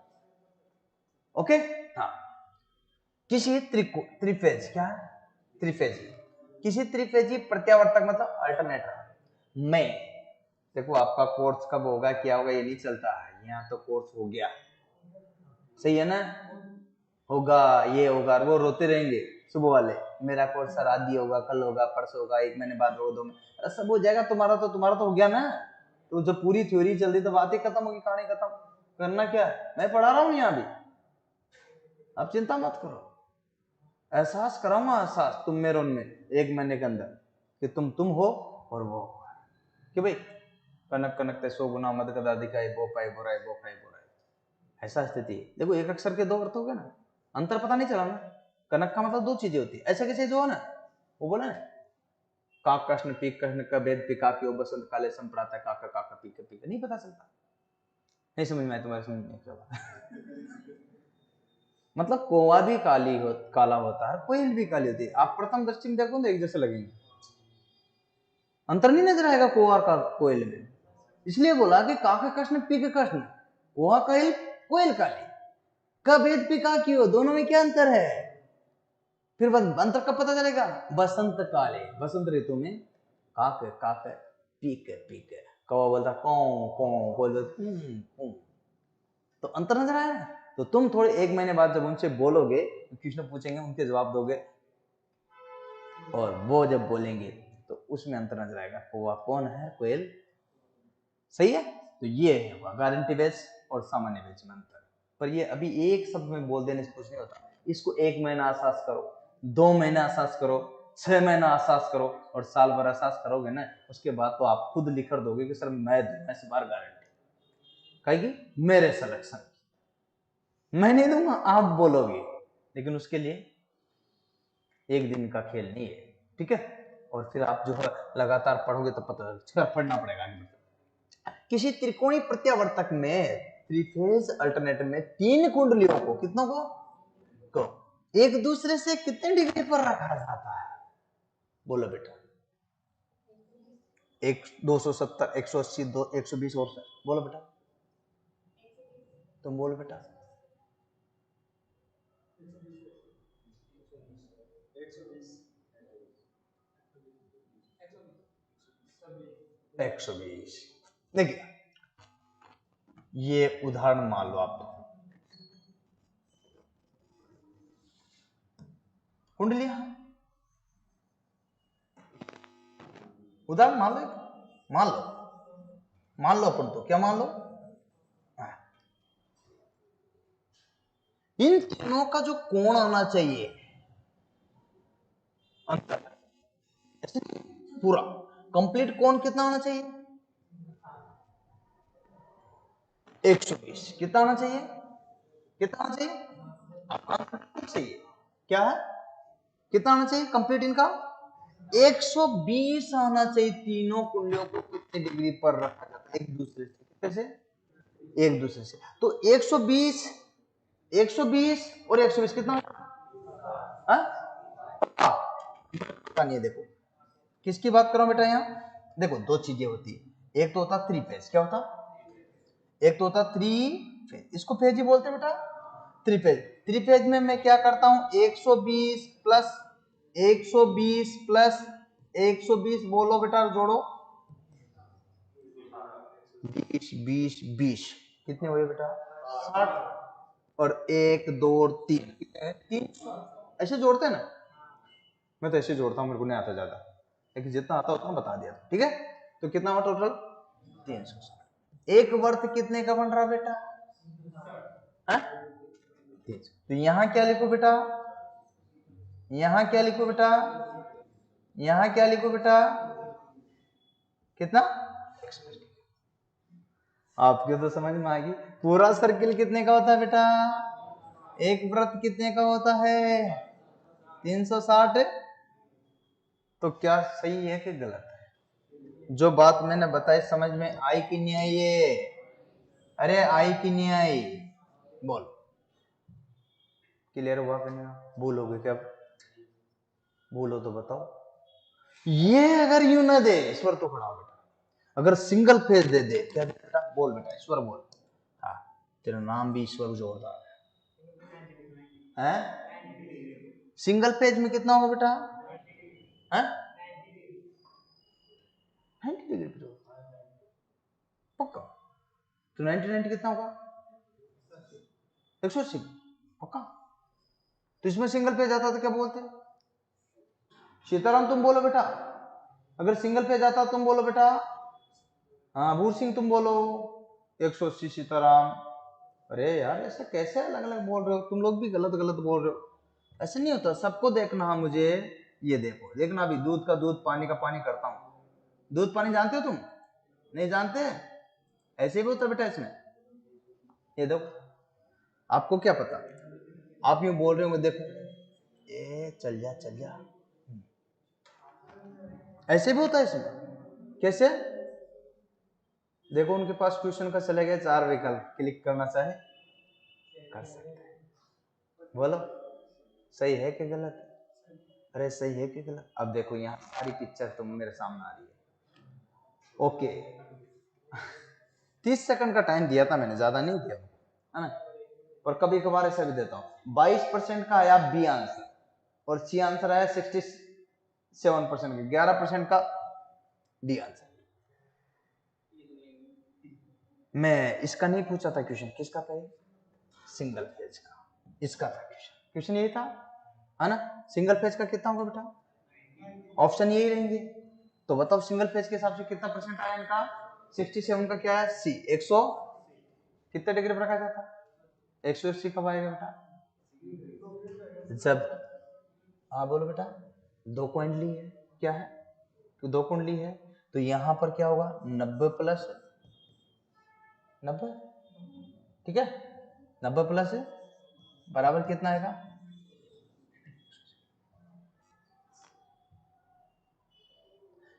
ओके हाँ। किसी त्रिफेज, क्या है त्रिफेजी, किसी त्रिफेजी प्रत्यावर्तक मतलब अल्टरनेटर में, देखो आपका कोर्स कब होगा क्या होगा ये नहीं चलता है, यहाँ तो कोर्स हो गया, सही है ना, होगा ये होगा, वो रोते रहेंगे सुबह वाले, मेरा कोर्स सर आज ही होगा, कल होगा, परसों होगा, 1 महीने बाद होगा, 2 महीने, अरे सब हो जाएगा, तुम्हारा तो हो गया ना। तो जब पूरी थ्योरी चल रही तो बात ही खत्म होगी, कहानी खत्म, करना क्या है, मैं पढ़ा रहा हूँ यहाँ भी, आप चिंता मत करो, एहसास कराऊंगा, एहसास तुम में और उनमें 1 महीने के अंदर कि तुम हो और वो कि भाई कनक कनक ते 100 गुना मद कदा दिखाई बो पाए बोराए बो पाए बोराए, ऐसा स्थिति है। देखो एक अक्षर के 2 अर्थ हो गए ना, अंतर पता नहीं चला ना। कनक का मतलब 2 चीजें होती है, ऐसे कैसे जो है ना, वो बोला ना, काक कृष्ण पीक कृष्ण का भेद पिका की बसंत काले संप्राता काका काका पीक पीक, नहीं पता चलता, नहीं समझ में आया तुम्हारे, समझ में क्या मतलब कौवा भी काला होता है, कोयल भी काली होती है, आप प्रथम दृष्टि में देखो तो एक जैसे लगेंगे, अंतर नहीं नजर आएगा कौवा का कोयल में। इसलिए बोला कि काका कृष्ण पीक कृष्ण, कौवा कोयल कोयल काली, कब भेद पिका की हो, दोनों में क्या अंतर है, फिर अंतर कब पता चलेगा, बसंत काले, बसंत ऋतु में काक काक पीक पीक, कौवा बोलता कौ कौ, बोलता तो अंतर नजर आया ना। तो तुम थोड़े 1 महीने बाद जब उनसे बोलोगे, कृष्ण पूछेंगे, उनके जवाब दोगे, और वो जब बोलेंगे तो उसमें अंतर नजर आएगा, कौवा कौन है, कोयल, सही है। तो ये है गारंटी बेस और सामान्य बेस में अंतर। पर ये अभी एक शब्द में बोल देने से कुछ नहीं होता, इसको 1 महीना एहसास करो, 2 महीना एहसास करो, 6 महीना एहसास करो, और साल भर एहसास करोगे ना, उसके बाद तो आप खुद लिखकर दोगे कि सर मैं इस बार गारंटी, कहेगी मेरे सिलेक्शन, मैं नहीं दूंगा, आप बोलोगे, लेकिन उसके लिए 1 दिन का खेल नहीं है, ठीक है। और फिर आप जो है लगातार पढ़ोगे तो पता पढ़ना पड़ेगा। किसी त्रिकोणीय प्रत्यावर्तक में, त्रिफेज अल्टरनेटर में 3 कुंडलियों को, कितनों को एक दूसरे से कितने डिग्री पर रखा जाता है, बोलो बेटा, 270, 180, 120 और से, बोलो बेटा, तुम बोलो बेटा, 120। देखिए ये उदाहरण मान लो आप, कुंडलियां, उदाहरण मान लो, मान लो अपन, तो क्या मान लो, इन तीनों का जो कोण आना चाहिए अंतर, पूरा कंप्लीट कोण कितना होना चाहिए, 120, कितना होना चाहिए, कितना होना चाहिए, क्या है, कितना होना चाहिए कंप्लीट इनका, 120 आना चाहिए। तीनों कुंडलियों को कितने डिग्री पर रखा जाता है, एक दूसरे से, कैसे, एक दूसरे से, तो 120, 120 और 120 कितना, नहीं, देखो किसकी बात करो बेटा, यहाँ देखो 2 चीजें होती है, एक तो होता थ्री फेज, क्या होता, एक तो होता थ्री फेज, इसको फेज ही बोलते बेटा, थ्री फेज। थ्री फेज में मैं क्या करता हूं, 120 प्लस 120 प्लस 120, बोलो बेटा जोड़ो, 20 20 20 कितने हुए बेटा, 60, और 1 2 3 300, ऐसे जोड़ते हैं ना, मैं तो ऐसे जोड़ता हूँ, मेरे को नहीं आता ज्यादा, लेकिन जितना आता उतना बता दिया, ठीक है। तो कितना हुआ टोटल, 360। एक वर्थ कितने का बन रहा बेटा, है? तो यहां क्या लिखो बेटा, यहां क्या लिखो बेटा, यहां क्या लिखो बेटा, कितना, आपके तो समझ में आ गई। पूरा सर्किल कितने का होता है बेटा, एक वृत्त कितने का होता है, 360। तो क्या सही है कि गलत है, जो बात मैंने बताई समझ में आई कि नहीं आई, ये अरे आई कि नहीं आई, बोल, क्लियर हुआ कि नहीं, भूलोगे क्या, भूलो तो बताओ। ये अगर यूं ना दे, ईश्वर तो खड़ा हो बेटा, अगर सिंगल फेज दे दे, क्या बेटा, बोल बेटा, ईश्वर बोल, हाँ तेरा नाम भी ईश्वर जोरदार है, सिंगल पेज में कितना होगा बेटा, है 90 डिग्री पक्का, तो 90 कितना होगा, 180 पक्का। तो इसमें सिंगल पेज आता तो क्या बोलते, सीताराम तुम बोलो बेटा, अगर सिंगल पेज आता तुम बोलो बेटा, हाँ भूर सिंह तुम बोलो, 180 सीताराम। अरे यार ऐसा कैसे अलग अलग बोल रहे हो, तुम लोग भी गलत गलत बोल रहे हो, ऐसे नहीं होता, सबको देखना है मुझे। ये देखो, देखना अभी दूध का दूध पानी का पानी करता हूँ, दूध पानी जानते हो तुम, नहीं जानते, ऐसे भी होता बेटा इसमें, ये देखो, आपको क्या पता, आप यूं बोल रहे हो, देखो ए चल जा चल जा, ऐसे भी होता है इसमें, कैसे, देखो उनके पास क्वेश्चन का चले गए 4 विकल्प, क्लिक करना चाहे कर सकते हैं, बोलो सही है कि गलत, अरे सही है कि गलत। अब देखो यहाँ सारी पिक्चर तुम मेरे सामने आ रही है, ओके 30 सेकंड का टाइम दिया था मैंने, ज्यादा नहीं दिया है ना, पर कभी कभार ऐसा भी देता हूँ। 22% का आया बी आंसर, और सी आंसर आया 67% का, 11% का डी आंसर। मैं इसका नहीं पूछा था क्वेश्चन, किसका था, सिंगल फेज का, इसका था क्वेश्चन, क्वेश्चन यही था, है ना। सिंगल फेज का कितना होगा बेटा, ऑप्शन यही रहेंगे, तो बताओ सिंगल फेज के हिसाब से कितना परसेंट आया इनका, 67 का क्या है, सी 100 कितने डिग्री पर रखा जाता, 180 कब आएगा बेटा, जब, हाँ बोलो बेटा, दो कुंडली है, क्या है, तो दो कुंडली है, तो यहां पर क्या होगा, 90 प्लस 90, ठीक है, 90 प्लस बराबर कितना आएगा,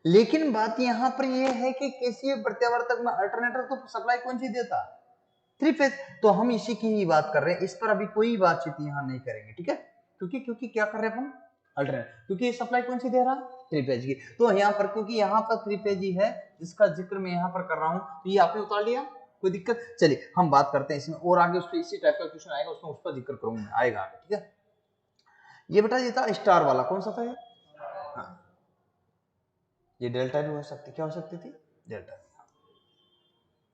लेकिन बात यहां पर यह है कि किसी प्रत्यावर्तक में अल्टरनेटर तो सप्लाई कौन सी देता, थ्री फेज, तो हम इसी की ही बात कर रहे हैं, इस पर अभी कोई बातचीत यहां नहीं करेंगे, ठीक है, क्योंकि क्योंकि क्या कर रहे हैं अपन, अल्टरनेटर, क्योंकि ये सप्लाई कौन सी दे रहा, थ्री फेज की, तो यहाँ पर क्योंकि यहाँ पर थ्री फेज ही है, इसका जिक्र मैं यहाँ पर कर रहा हूँ, तो ये आपने उतार लिया, कोई दिक्कत, चलिए हम बात करते हैं इसमें, और आगे उस पर इसी टाइप का क्वेश्चन आएगा, उसमें उस पर जिक्र करूंगा, आएगा आगे, ठीक है। ये बेटा ये था स्टार वाला, कौन सा था ये, हाँ ये डेल्टा भी हो सकती, क्या हो सकती थी, डेल्टा।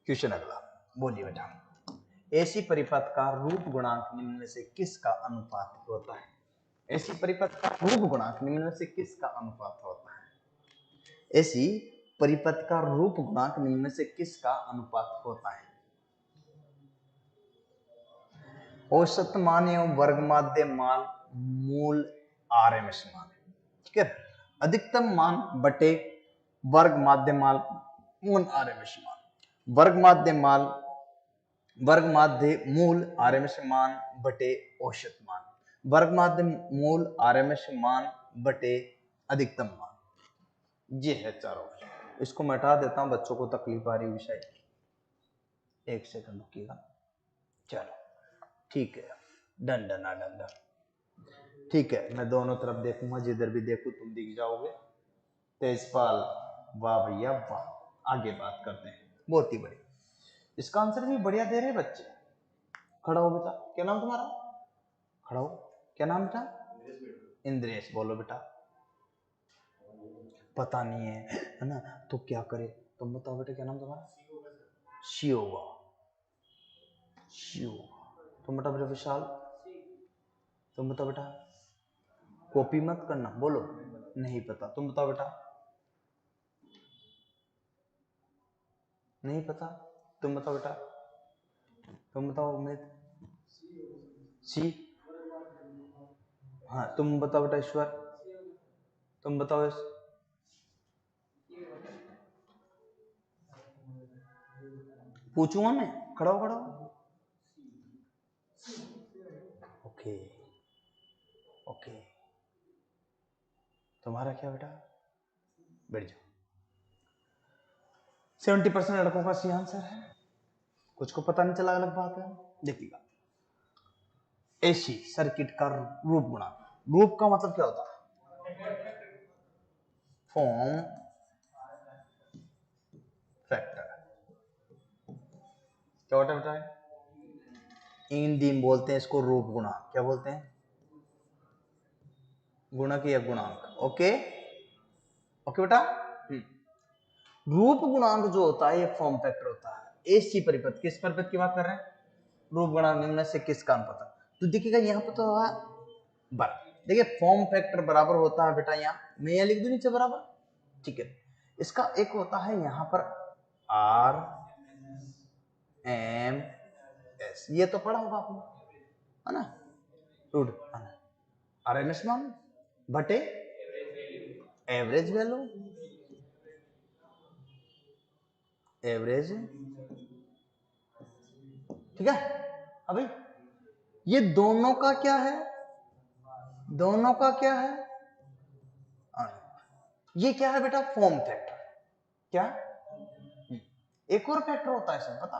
क्वेश्चन अगला, बोलिए बेटा, ऐसी परिपथ का रूप गुणांक निम्न में से किसका अनुपात होता है, ऐसी परिपथ का रूप गुणांक निम्न में से किसका अनुपात होता है, ऐसी परिपथ का रूप गुणांक निम्न में से किसका अनुपात होता है, औसत मान एवं वर्ग माध्य मान मूल आरएमएस मान, ठीक है, अधिकतम मान बटे वर्ग माध्य मान मूल आरएमएस मान, वर्ग माध्य मूल आरएमएस मान बटे औसत मान, वर्ग माध्य मूल आरएमएस मान बटे अधिकतम मान, ये है चारों। इसको मैं हटा देता हूं, बच्चों को तकलीफ आ रही विषय, एक सेकंड रुकिएगा, चलो ठीक है, डन डन डन डन, ठीक है, मैं दोनों तरफ देखूंगा, जिधर भी देखूं तुम दिख जाओगे, तेजपाल वाह भैया वाह, आगे बात करते हैं। बहुत ही बढ़िया, इसका आंसर भी बढ़िया दे रहे बच्चे। खड़ा हो बेटा, क्या नाम तुम्हारा? खड़ा हो, क्या नाम बेटा? इंद्रेश। बोलो बेटा। पता नहीं है ना, तो क्या करे? तुम बताओ बेटा, क्या नाम तुम्हारा? शिवा। शिवा। तुम बेटा विशाल, तुम बताओ बेटा। कॉपी मत करना, बोलो नहीं पता। तुम बताओ बेटा। नहीं पता? तुम बताओ बेटा। तुम बताओ उम्मीद। सी। हाँ तुम बताओ बेटा ईश्वर। तुम बताओ। पूछूंगा मैं? खड़ा हो, खड़ा हो। Okay okay. तुम्हारा क्या बेटा? बैठ जाओ। 70% लड़कों का सी आंसर है, कुछ को पता नहीं चला, अलग बात है। देखिएगा, एसी सर्किट का रूप गुणांक। रूप का मतलब क्या होता है? Form factor. क्या होता है बेटा? हिंदी में बोलते हैं इसको रूप गुणांक। क्या बोलते हैं? गुणक या गुणांक। ओके ओके बेटा। रूप गुणांक जो होता है ये फॉर्म फैक्टर होता है। एसी परिपथ, किस परिपथ की बात कर रहे हैं? रूप गुणांक निम्न से किसका अनुपात? तो देखिएगा यहाँ पर तो बर, देखिए फॉर्म फैक्टर बराबर होता है बेटा, यहाँ मैं यहाँ लिख दूं नीचे बराबर, ठीक है। इसका एक होता है यहाँ पर आर एम एस, ये तो पढ़ा होगा आपने, है ना? रूट आर एम एस मान बटे एवरेज वैल्यू, एवरेज, ठीक है। अभी ये दोनों का क्या है? दोनों का क्या है? ये क्या है बेटा? Form factor. क्या? एक और फैक्टर होता है इसमें, पता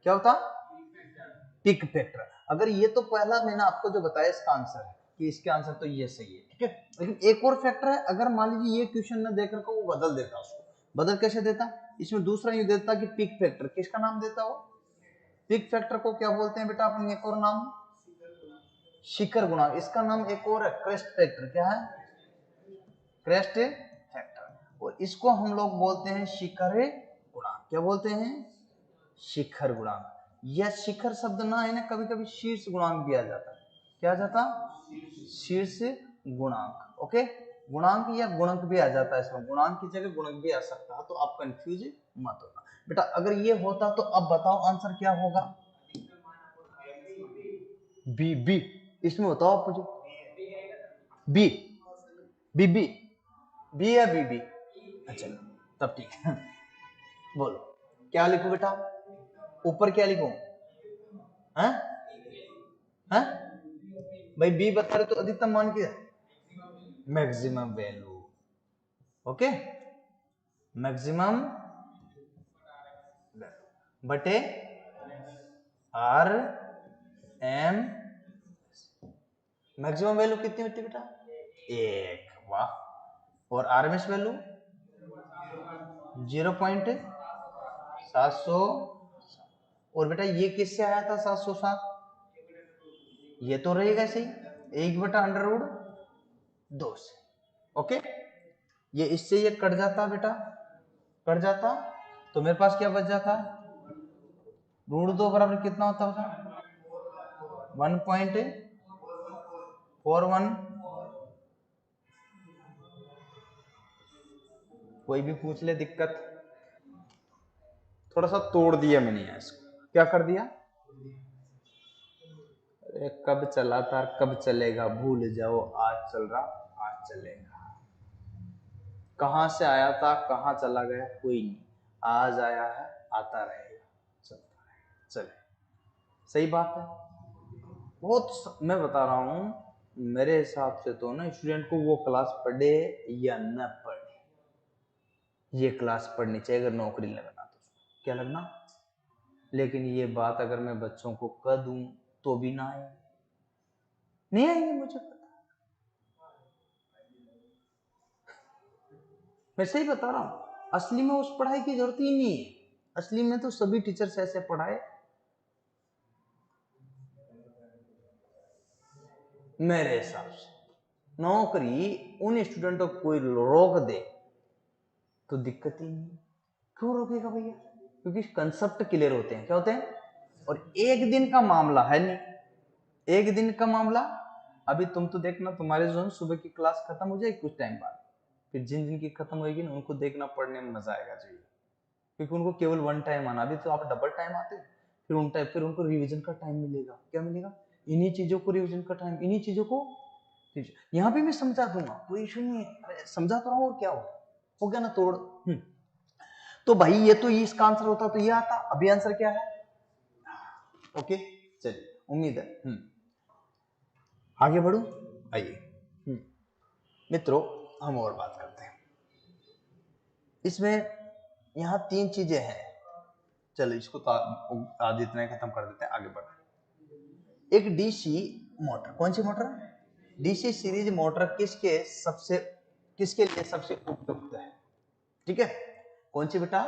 क्या होता? Peak factor. अगर ये तो पहला मैंने आपको जो बताया इसका आंसर है कि इसके आंसर तो ये सही है, ठीक है। लेकिन एक और फैक्टर है, अगर मान लीजिए ये क्वेश्चन न देकर को वो बदल देता, उसको बदल कैसे देता? इसमें दूसरा ये देता कि पिक फैक्टर, किसका नाम देता वो? पिक फैक्टर को क्या बोलते हैं बेटा अपने? एक और नाम शिखर गुणांक। इसका नाम एक और है क्रेस्ट फैक्टर। क्या है? Crest factor. और इसको हम लोग बोलते हैं शिखर गुणांक। क्या बोलते हैं? शिखर गुणांक। यह शिखर शब्द ना है ना, कभी कभी शीर्ष गुणांक भी आ जाता है। क्या आ जाता? शीर्ष गुणांक। ओके, गुणांक या गुणक भी आ जाता है इसमें, गुणांक की जगह गुणक भी आ सकता है, तो आप कंफ्यूज मत होना बेटा। अगर ये होता तो अब बताओ आंसर क्या होगा? बी। बी इसमें बताओ आप मुझे। बी बी बी बी या बी बी? अच्छा तब ठीक है। बोलो क्या लिखूं बेटा? ऊपर क्या लिखूं? हैं हैं भाई बी बता रहे तो अधिकतम मान के मैक्सिमम वैल्यू। ओके, मैक्सिमम बटे आर एम। मैक्सिमम वैल्यू कितनी होती है बेटा? एक। वाह। और आरएमएस वैल्यू 0.700। और बेटा ये किससे आया था 707? ये तो रहेगा सही, 1/√2 से। ओके, ये इससे ये कट जाता बेटा, कट जाता तो मेरे पास क्या बच जाता? √2 बराबर कितना होता है? 1.41। कोई भी पूछ ले दिक्कत। थोड़ा सा तोड़ दिया मैंने इसको। क्या कर दिया? अरे कब चला था कब चलेगा भूल जाओ, आज चल रहा आज चलेगा। कहां से आया था कहां चला गया कोई नहीं, आज आया है आता रहेगा, चलता रहेगा। चले, सही बात है। बहुत मैं बता रहा हूं, मेरे हिसाब से तो ना स्टूडेंट को वो क्लास पढ़े या न पढ़े, ये क्लास पढ़नी चाहिए अगर नौकरी लगना तो। क्या लगना? लेकिन ये बात अगर मैं बच्चों को कह दूं तो भी ना आए, नहीं आएंगे, मुझे पता। मैं सही बता रहा हूं, असली में उस पढ़ाई की जरूरत ही नहीं है। असली में तो सभी टीचर्स ऐसे पढ़ाए, मेरे हिसाब से नौकरी उन स्टूडेंटों को कोई रोक दे तो दिक्कत ही नहीं। क्यों रोकेगा भैया? क्योंकि कंसेप्ट क्लियर होते हैं। क्या होते हैं? और एक दिन का मामला है नहीं, एक दिन का मामला। अभी तुम तो देखना, तुम्हारे जो सुबह की क्लास खत्म हो जाएगी कुछ टाइम बाद, फिर जिन जिन की खत्म होगी ना उनको देखना पढ़ने में मजा आएगा चाहिए, क्योंकि उनको केवल वन टाइम आना। अभी तो आप डबल टाइम आते, फिर उनको रिवीजन का टाइम मिलेगा। क्या मिलेगा? इन्हीं चीजों को रिवीजन का टाइम, इन्हीं चीजों को यहाँ पे मैं समझा दूंगा, कोई इशू नहीं है। अरे समझा तो रहा हूँ, और क्या हो गया ना तोड़। तो भाई ये तो इसका आंसर होता तो ये आता। अभी आंसर क्या है? ओके चलिए, उम्मीद है। आगे बढ़ू, आइए मित्रों, हम और बात करते हैं। इसमें यहां 3 चीजें हैं। चलो इसको तो आज इतना ही खत्म कर देते हैं, आगे बढ़ते। एक डीसी मोटर, कौन सी मोटर? डीसी सीरीज मोटर किसके लिए सबसे उपयुक्त है? ठीक है, कौन सी बेटा?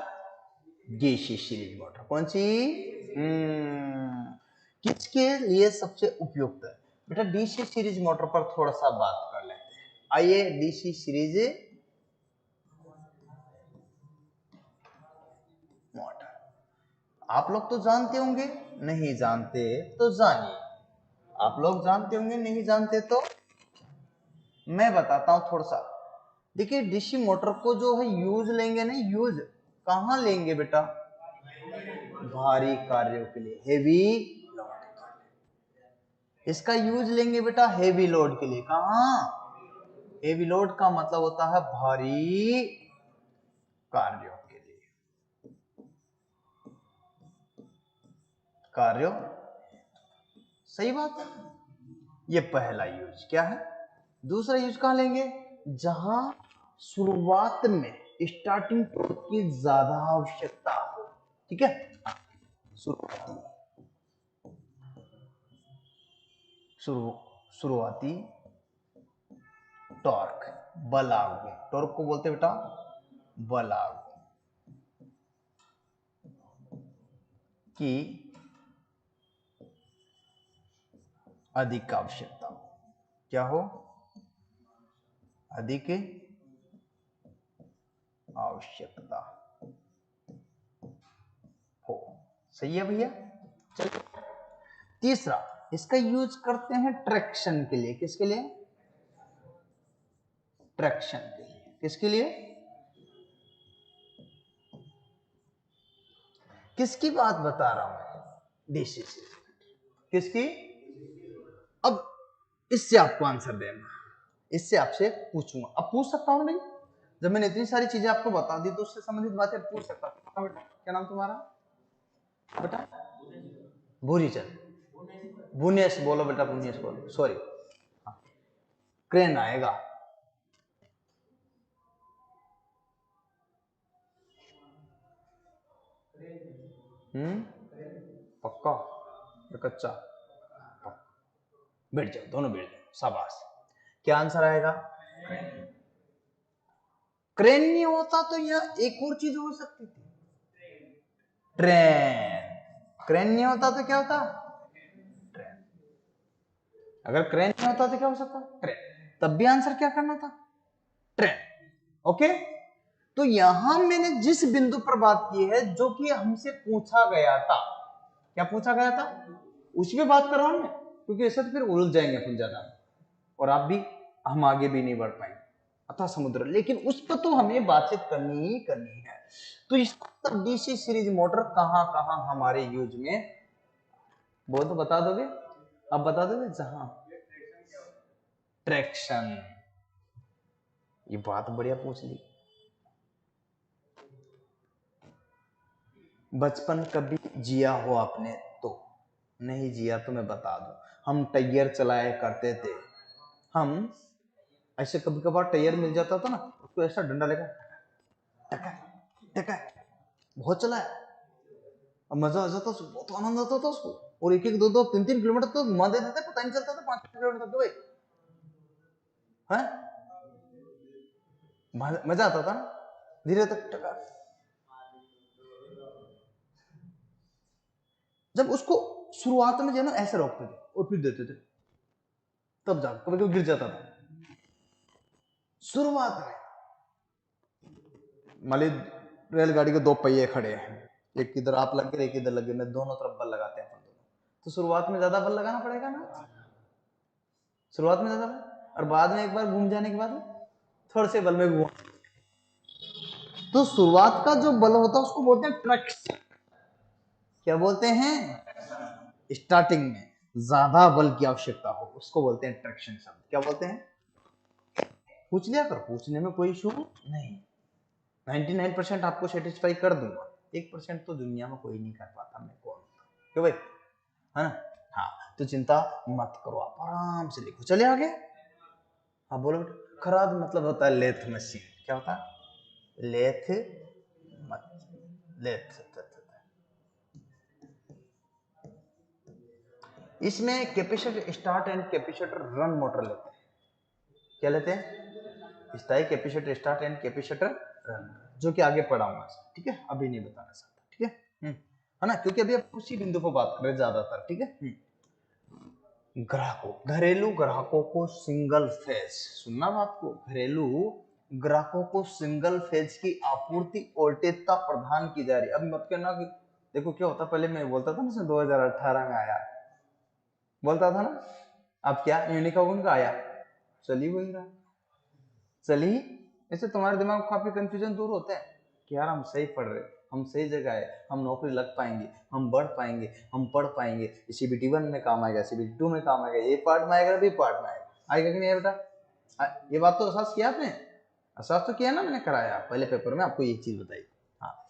DC series motor. कौन सी? किसके लिए सबसे उपयुक्त है बेटा? डीसी सीरीज मोटर पर थोड़ा सा बात कर लेते हैं। आइए, डीसी सीरीज मोटर आप लोग तो जानते होंगे, नहीं जानते तो जानिए। आप लोग जानते होंगे, नहीं जानते तो मैं बताता हूं थोड़ा सा। देखिए, डीसी मोटर को जो है यूज लेंगे ना, यूज कहां लेंगे बेटा? भारी कार्यों के लिए, हेवी लोड। इसका यूज लेंगे बेटा हेवी लोड के लिए। कहां? हेवी लोड का मतलब होता है भारी कार्यों के लिए। कार्यों, सही बात है। ये पहला यूज क्या है। दूसरा यूज कहां लेंगे? जहां शुरुआत में स्टार्टिंग की ज्यादा आवश्यकता हो। ठीक है, शुरुआती टॉर्क, बल आघूर्ण। टॉर्क को बोलते बेटा बल आघूर्ण की अधिक आवश्यकता हो। क्या हो? अधिक आवश्यकता हो। सही है भैया। चलो, तीसरा इसका यूज करते हैं ट्रैक्शन के लिए। किसके लिए? ट्रैक्शन के लिए। किसके लिए? किसकी बात बता रहा हूं मैं? डीसी से। किसकी? अब इससे आपको आंसर देना, इससे आपसे पूछूंगा। अब पूछ सकता हूं नहीं? जब मैंने इतनी सारी चीजें आपको बता दी तो उससे संबंधित बातें पूछ सकता हूं। बेटा क्या नाम तुम्हारा? बेटा भूरीचंद। भुवनेश बोलो बेटा, भुवनेश बोलो। सॉरी, क्रेन आएगा। पक्का या कच्चा? बैठ जाओ, दोनों बैठ जाओ, शाबाश। क्या आंसर आएगा? क्रेन नहीं होता तो यह एक और चीज हो सकती थी, ट्रेन। क्रेन नहीं होता तो क्या होता? ट्रेन। अगर क्रेन नहीं होता तो क्या हो सकता? ट्रेन। तब भी आंसर क्या करना था? ट्रेन। ओके, तो यहां मैंने जिस बिंदु पर बात की है जो कि हमसे पूछा गया था, क्या पूछा गया था उसी पे बात कर रहा हूं मैं, क्योंकि ऐसे तो फिर उलझ जाएंगे अपन ज्यादा, और आप भी, हम आगे भी नहीं बढ़ पाएंगे। अथा समुद्र, लेकिन उस पर तो हमें बातचीत करनी ही करनी है। तो इस डीसी सीरीज मोटर कहां कहां हमारे यूज में, वो तो बता दोगे? अब बता दोगे? जहां ट्रैक्शन, ये बात बढ़िया पूछ ली। बचपन कभी जिया हो आपने तो? नहीं जिया तो मैं बता दूं, हम टायर चलाया करते थे। हम ऐसे कभी कभार टायर मिल जाता था ना, उसको ऐसा डंडा लेकर टका टका बहुत चलाया, अब मजा आ जाता, बहुत आनंद आता था उसको। और एक एक दो दो तीन तीन किलोमीटर तो घुमा देते थे, पता नहीं चलता था 5 किलोमीटर तक। भाई है, मजा आता था ना। धीरे तक टका। जब उसको शुरुआत में जो है ना ऐसे रोकते थे और फिर देते थे, तब जाकर कभी कभी गिर जाता था शुरुआत में। मान ली रेलगाड़ी के दो पहिए खड़े हैं, एक इधर आप लग गए एक इधर लग गए, मैं दोनों तरफ बल लगाते हैं अपन दोनों, तो शुरुआत में ज्यादा बल लगाना पड़ेगा ना, शुरुआत में ज्यादा बल, और बाद में एक बार घूम जाने के बाद थोड़े से बल में घूम। तो शुरुआत का जो बल होता है उसको बोलते हैं ट्रैक्शन। क्या बोलते हैं? स्टार्टिंग में ज्यादा बल की आवश्यकता हो उसको बोलते हैं ट्रैक्शन शब्द। क्या बोलते हैं? पूछ लिया करो, पूछने में कोई इशू नहीं। 99% आपको सेटिस्फाई कर दूंगा, 1% तो दुनिया में कोई नहीं कर पाता, मैं कौन, क्यों भाई, है ना? हाँ, तो चिंता मत करो, आप आराम से लिखो। चलिए आगे। हाँ बोलो बेटा। खराद मतलब होता है लेथ मशीन। क्या होता है? Lathe lathe. इसमें capacitor start and capacitor run motor लेते हैं। क्या लेते हैं? स्थायी capacitor start and capacitor run, जो कि आगे पढ़ाऊंगा, ठीक है, अभी नहीं बताना चाहता, ठीक है ना, क्योंकि अभी आप उसी बिंदु पर बात कर रहे हैं ज्यादातर, ठीक है। ग्राहकों, घरेलू ग्राहकों को सिंगल फेज, सुनना बात को, घरेलू ग्राहकों को सिंगल फेज की आपूर्ति वोल्टेजता प्रदान की जा रही है। अब मत कहना कि देखो क्या होता, पहले मैं बोलता था ना 2018 में आया, बोलता था ना, अब क्या यूनिकॉर्न का आया, चली वही रहा, चली। ऐसे तुम्हारे दिमाग में काफी कंफ्यूजन दूर होता है कि यार हम सही पढ़ रहे, हम सही जगह है, हम नौकरी लग पाएंगे, हम बढ़ पाएंगे, हम पढ़ पाएंगे, CBT 1 में काम आएगा, CBT 2 में काम आएगा, ये पार्ट में आएगा, भी पार्ट में आएगा कि नहीं बेटा? ये बात तो एहसास किया आपने, एहसास तो किया ना, मैंने कराया पहले पेपर में आपको ये चीज बताई। हाँ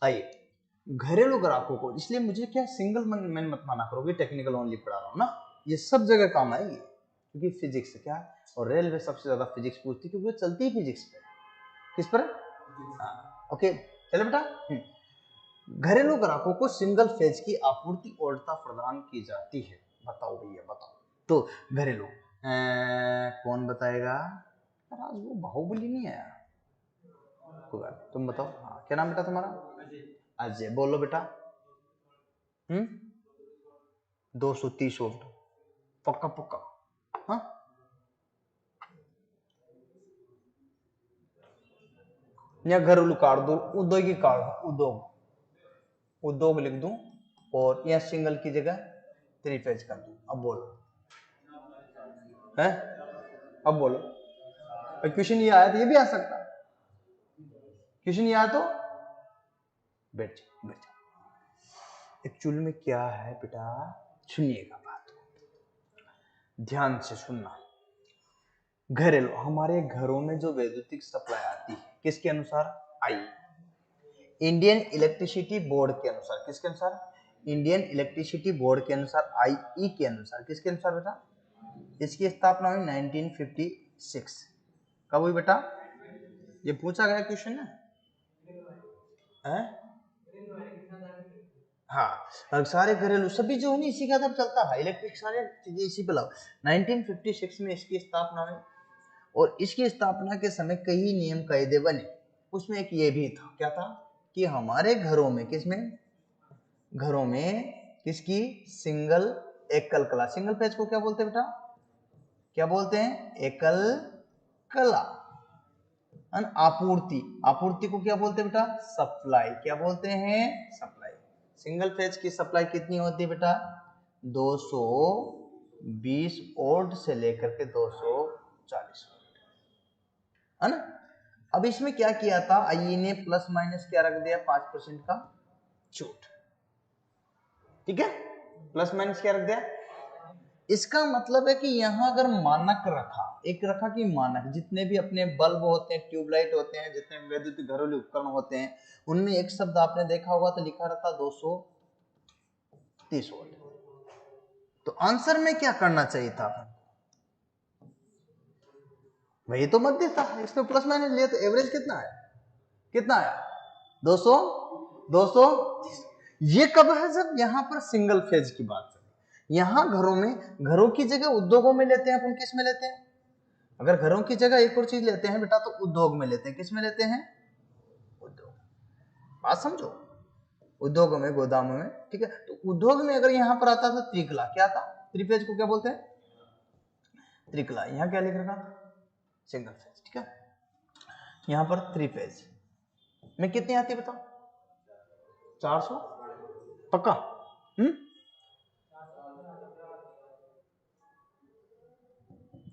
आइए, घरेलू ग्राहकों को, इसलिए मुझे क्या सिंगल मैन मत माना करोगे, टेक्निकल ओनली पढ़ा रहा हूँ ना, ये सब जगह काम आएगी, क्योंकि फिजिक्स क्या है, और रेलवे सबसे ज्यादा फिजिक्स पूछती है क्योंकि वो चलती है फिजिक्स पे। किस पर? ओके चलो बेटा। घरेलू ग्राहकों को सिंगल फेज की आपूर्ति वोल्टेजता प्रदान की जाती है। बताओ भैया बताओ, तो घरेलू कौन बताएगा? आज वो बाहुबली नहीं आया, कोई बात, तुम बताओ। हाँ क्या नाम बेटा तुम्हारा? अजय। बोलो बेटा। 230 वोल्ट, पक्का पक्का? हाँ या घरेलू काट दो, उद्योगिक काट, उद्योग लिख दूं, और या सिंगल की जगह 3 फेज कर दूं। अब बोलो है, अब बोलो। क्वेश्चन ये आया तो ये भी आ सकता, क्वेश्चन ये आया तो बैठ जा बैठ जा। एक्चुअल में क्या है बेटा, सुनिएगा बात को ध्यान से सुनना। घरेलू, हमारे घरों में जो वैद्युतिक सप्लाई आती है किसके अनुसार? आई, इंडियन इलेक्ट्रिसिटी बोर्ड के अनुसार। किसके अनुसार? इंडियन इलेक्ट्रिसिटी बोर्ड के अनुसार, IE के अनुसार। किसके अनुसार बेटा? इसकी स्थापना हुई 1956। कब हुई बेटा? ये पूछा गया क्वेश्चन है। हाँ, सारे घरेलू सभी जो है ना इसी का आधार चलता है, इलेक्ट्रिक सारे चीजें इसी पे लागू। 1956 में इसकी स्थापना हुई, और इसकी स्थापना के समय कई नियम कायदे बने। उसमें एक ये भी था, क्या था, कि हमारे घरों में, किसमें? घरों में किसकी? सिंगल एकल कला। सिंगल फेज को क्या बोलते हैं बेटा? क्या बोलते हैं? एकल कला। आपूर्ति, आपूर्ति को क्या बोलते हैं बेटा? सप्लाई। क्या बोलते हैं? सप्लाई। सिंगल फेज की सप्लाई कितनी होती है बेटा? 220 वोल्ट से लेकर के 240 वोल्ट, है ना। अब इसमें क्या किया था, आईई ने प्लस माइनस क्या रख दिया? 5% का छूट, ठीक है, प्लस माइनस क्या रख दिया? इसका मतलब है कि यहां अगर मानक रखा, एक रखा कि मानक, जितने भी अपने बल्ब होते हैं, ट्यूबलाइट होते हैं, जितने वैद्युतिक घरेलू उपकरण होते हैं, उनमें एक शब्द आपने देखा होगा तो लिखा रहता 230 वोल्ट। तो आंसर में क्या करना चाहिए था? वही तो मत देता, इसमें प्लस माइनस लिया तो एवरेज कितना आया? कितना आया? 200 200। ये कब है? जब यहां पर सिंगल फेज की बात है। यहां घरों में, घरों की जगह उद्योगों में लेते हैं अपन, किस में लेते हैं? अगर घरों की जगह एक और चीज लेते हैं बेटा तो उद्योग में लेते हैं। किस में लेते हैं? बात समझो, उद्योगों में, गोदामों में, ठीक है। तो उद्योग में अगर यहाँ पर आता था त्रिकला, क्या था, त्रिफेज को क्या बोलते हैं, त्रिकला। यहाँ क्या लिख रखा, सिंगल फेज, ठीक है। यहाँ पर त्रिफेज में कितनी आती है बताओ, 400 पक्का,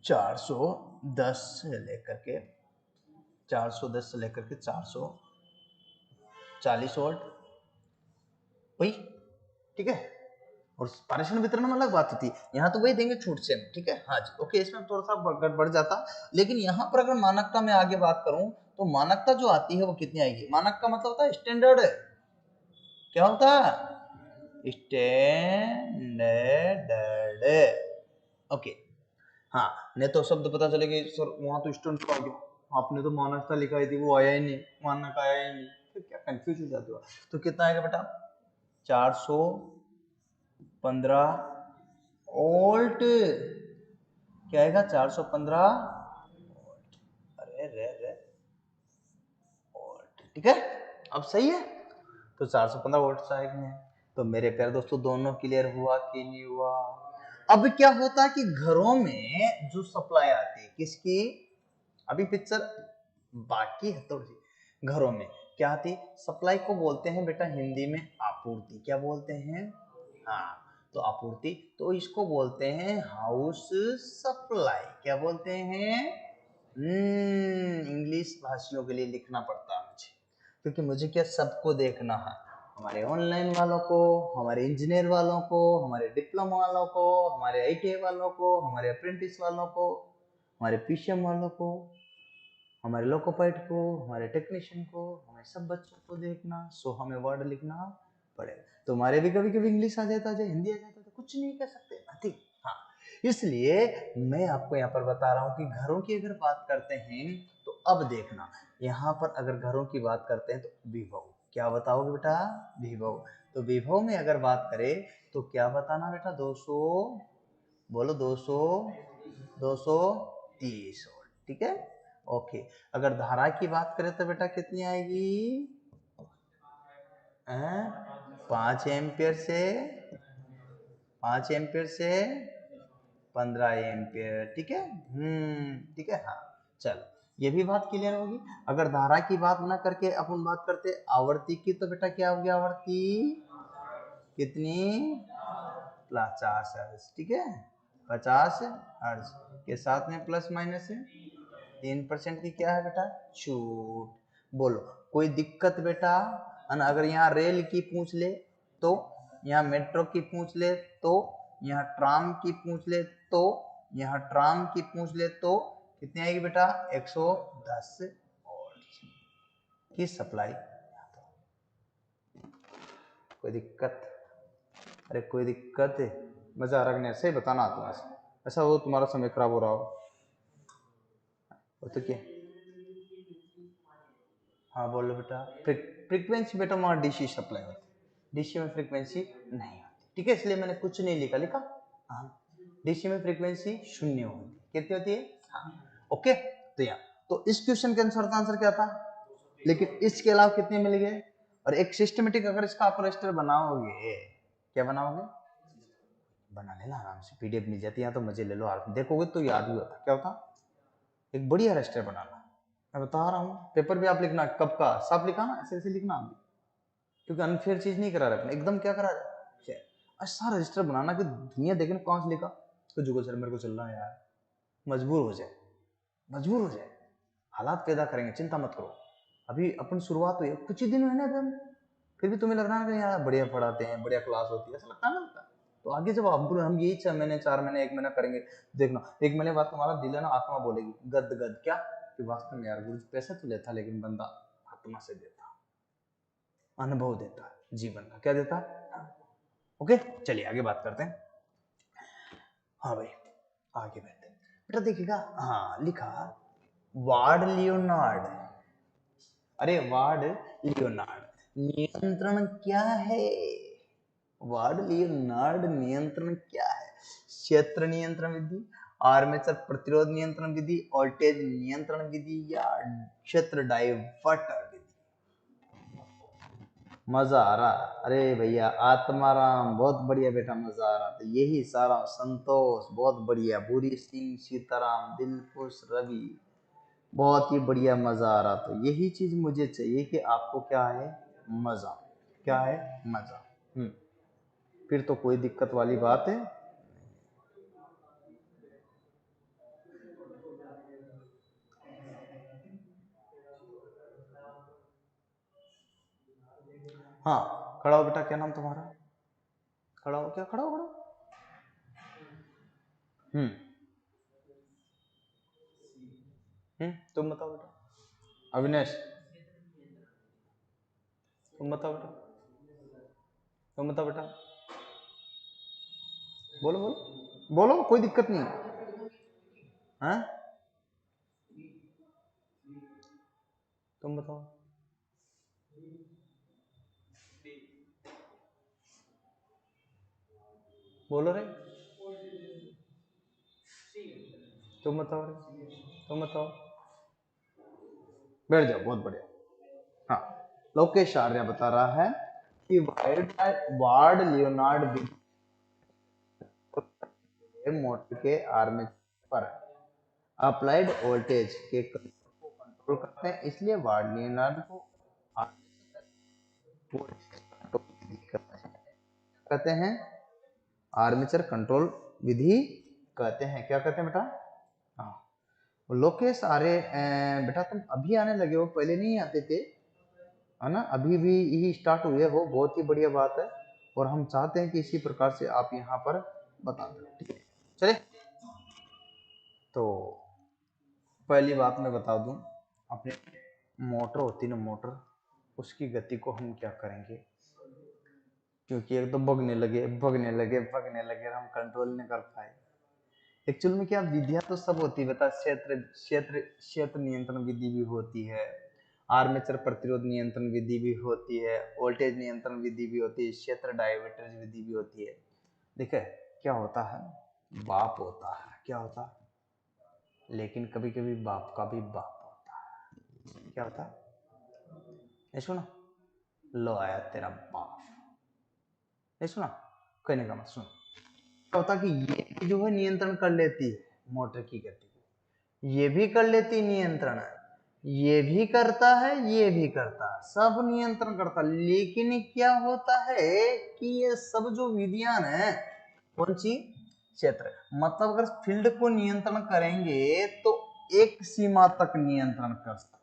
410 से लेकर के 410 से लेकर के 440 वोल्ट वही, ठीक है। और पारेषण वितरण में अलग बात होती है, यहाँ तो वही देंगे छूट से, ठीक है। हाँ जी, ओके, इसमें थोड़ा सा बढ़ जाता, लेकिन यहाँ पर अगर मानकता में आगे बात करूं तो मानकता जो आती है वो कितनी आएगी, मानक का मतलब होता है स्टैंडर्ड, क्या होता है, स्टैंडर्ड, ओके। हाँ, नहीं तो शब्द पता चलेगा सर वहां तो स्टूडेंट आ गया, आपने तो मानकता लिखाई थी वो आया ही नहीं, मानक आया ही नहीं, तो क्या कंफ्यूज हो जाते हो। तो कितना आएगा बेटा, 415 वोल्ट, क्या आएगा, 415 वोल्ट, अरे रे वोल्ट, ठीक है। अब सही है, तो 415 वोल्ट आएंगे। तो मेरे प्यारे दोस्तों दोनों क्लियर हुआ कि नहीं हुआ। अब क्या होता है कि घरों में जो सप्लाई आती है किसकी, अभी पिक्चर बाकी है थोड़ी सी, घरों में क्या आती, सप्लाई को बोलते हैं बेटा हिंदी में आपूर्ति, क्या बोलते हैं, हाँ, तो आपूर्ति, तो इसको बोलते हैं हाउस सप्लाई, क्या बोलते हैं, इंग्लिश भाषियों के लिए लिखना पड़ता है मुझे, क्योंकि मुझे क्या सबको देखना है, हमारे ऑनलाइन वालों को, हमारे इंजीनियर वालों को, हमारे डिप्लोमा वालों को, हमारे आईटीआई वालों को, हमारे अप्रेंटिस वालों को, हमारे पीसीएम वालों को, हमारे लोकोपाइट को, हमारे टेक्नीशियन को, हमारे सब बच्चों को देखना, सो हमें वर्ड लिखना पड़ेगा। तुम्हारे भी कभी कभी इंग्लिश आ जाता है, हिंदी आ जाता है, कुछ नहीं कर सकते, नथिंग। हाँ, इसलिए मैं आपको यहाँ पर बता रहा हूँ कि घरों की अगर बात करते हैं तो अब देखना, यहाँ पर अगर घरों की बात करते हैं तो विभव, क्या बताओगे बेटा, विभव। तो विभव में अगर बात करें तो क्या बताना बेटा, 200, बोलो 200, 230 वोल्ट, ठीक है, ओके। अगर धारा की बात करें तो बेटा कितनी आएगी, 5 एम्पियर से 15 एम्पियर, ठीक है, ठीक है, हाँ। चलो ये भी बात क्लियर होगी। अगर धारा की बात ना करके अपन बात करते आवर्ती की, तो बेटा क्या होगी आवर्ती, कितनी, 50 हर्ट्ज, ठीक है, 50 हर्ट्ज के साथ में प्लस माइनस है 3% की क्या है बेटा, छूट। बोलो कोई दिक्कत बेटा, अगर यहाँ रेल की पूछ ले तो, यहाँ मेट्रो की पूछ ले तो, यहाँ ट्राम की पूछ ले तो, यहाँ ट्राम की पूछ ले तो कितनी आएगी बेटा, 110 वोल्ट की सप्लाई। कोई दिक्कत, अरे कोई दिक्कत है, मजा आ रहा है, सही बताना आता है, ऐसा हो तुम्हारा समय खराब हो रहा हो तो क्या, हाँ बोलो बेटा, फ्रीक्वेंसी बेटा वहाँ डीसी सप्लाई होती है, डीसी में फ्रीक्वेंसी नहीं होती, ठीक है, इसलिए मैंने कुछ नहीं लिखा, हाँ, डीसी में फ्रीक्वेंसी 0 होती है, कितनी होती है, हाँ, ओके। तो यहाँ तो इस क्वेश्चन के अनुसार आंसर क्या था, लेकिन इसके अलावा कितने मिल गए, और एक सिस्टमेटिक अगर इसका आप रजिस्टर बनाओगे, क्या बनाओगे, बना लेना आराम से, पीडीएफ मिल जाती है, यहाँ तो मजे ले लो, आराम देखोगे तो याद भी होता, क्या होता, एक बढ़िया रजिस्टर बनाना, मैं बता रहा हूँ, पेपर भी आप लिखना कब का साफ लिखा ना, ऐसे ऐसे लिखना आप, क्योंकि अनफेयर चीज नहीं करा रहे एकदम, क्या करा रहे, अच्छा रजिस्टर बनाना कि दुनिया देखने कौन से लिखा, तो जुगल सर मेरे को चल रहा है यार, मजबूर हो जाए, मजबूर हो जाए, हालात पैदा करेंगे, चिंता मत करो, अभी अपन शुरुआत हुई है, कुछ ही दिन हुए ना अभी हम, फिर भी तुम्हें लग रहा है कि यार बढ़िया पढ़ाते हैं, बढ़िया क्लास होती है, ऐसा लगता है ना, लगता है। तो आगे जब हम यही 6 महीने 4 महीने 1 महीना करेंगे, देखना 1 महीने बाद तुम्हारा दिल है ना, आत्मा बोलेगी गद गद, क्या कि वास्तव में यार गुरु पैसे तो लेता लेकिन बंदा आत्मा से देता, अनुभव देता, जीवन का क्या देता, ओके। चलिए आगे बात करते हैं, हाँ भाई आगे बढ़ते हैं बेटा, देखिएगा, हाँ लिखा वार्ड लियोनार्ड, अरे वार्ड लियोनार्ड नियंत्रण क्या है, वार्ड लियोनार्ड नियंत्रण क्या है, क्षेत्र नियंत्रण विधि, आर्मेचर प्रतिरोध नियंत्रण विधि, वोल्टेज नियंत्रण विधि, या क्षेत्र डाइवर्टर विधि, मजा आ रहा। अरे भैया आत्माराम बहुत बढ़िया बेटा, मजा आ रहा। तो यही सारा संतोष बहुत बढ़िया, भूरी सिंह, सीताराम, दिलखुश, रवि बहुत ही बढ़िया, मजा आ रहा। तो यही चीज मुझे चाहिए कि आपको क्या है, मजा। क्या है, मजा। फिर तो कोई दिक्कत वाली बात है। हाँ खड़ा हो बेटा, क्या नाम तुम्हारा? खड़ा हो, क्या खड़ा हो, खड़ा हो। हम्म तुम बताओ बेटा। अविनेश, तुम बताओ बेटा। तुम बताओ बेटा। बोलो बोलो बोलो, कोई दिक्कत नहीं। हाँ तुम बताओ। बोलो रे, तुम बताओ रे, तुम बताओ। बैठ जाओ, बहुत बढ़िया। हाँ, लोकेश आर्य बता रहा है कि वार्ड लियोनार्ड मोटर के आर्मेचर पर अप्लाइड वोल्टेज के करंट को कंट्रोल करते हैं, इसलिए वार्ड लियोनार्ड को कहते हैं, आर्मेचर कंट्रोल विधि कहते हैं। क्या कहते हैं बेटा? हाँ। लोकेश आर्य बेटा तुम अभी आने लगे हो, पहले नहीं आते थे, है ना? अभी भी यही स्टार्ट हुए हो, बहुत ही बढ़िया बात है। और हम चाहते हैं कि इसी प्रकार से आप यहाँ पर बता दो, ठीक है? चले, तो पहली बात मैं बता दूं, अपने मोटर होती ना, मोटर, उसकी गति को हम क्या करेंगे, क्योंकि एक तो भगने लगे भगने लगे भगने लगे और हम कंट्रोल नहीं कर पाए। एक्चुअल में क्या विधियां तो सब होती है बता, क्षेत्र क्षेत्र क्षेत्र नियंत्रण विधि भी होती है, आर्मेचर प्रतिरोध नियंत्रण विधि भी होती है, वोल्टेज नियंत्रण विधि भी होती है, क्षेत्र डायवर्टर विधि भी होती है। देखिए क्या होता है, बाप होता है, क्या होता है, लेकिन कभी कभी बाप का भी बाप होता है। क्या होता है, ये सुनो, लो आया तेरा बाप, ये सुना, कहने का मत सुनो। क्या होता कि ये जो है नियंत्रण कर लेती है मोटर की गति, ये भी कर लेती नियंत्रण, ये भी करता है, ये भी करता है, सब नियंत्रण करता। लेकिन क्या होता है कि ये सब जो विधियां है, कौन सी, क्षेत्र, मतलब अगर फील्ड को नियंत्रण करेंगे तो एक सीमा तक नियंत्रण कर सकते,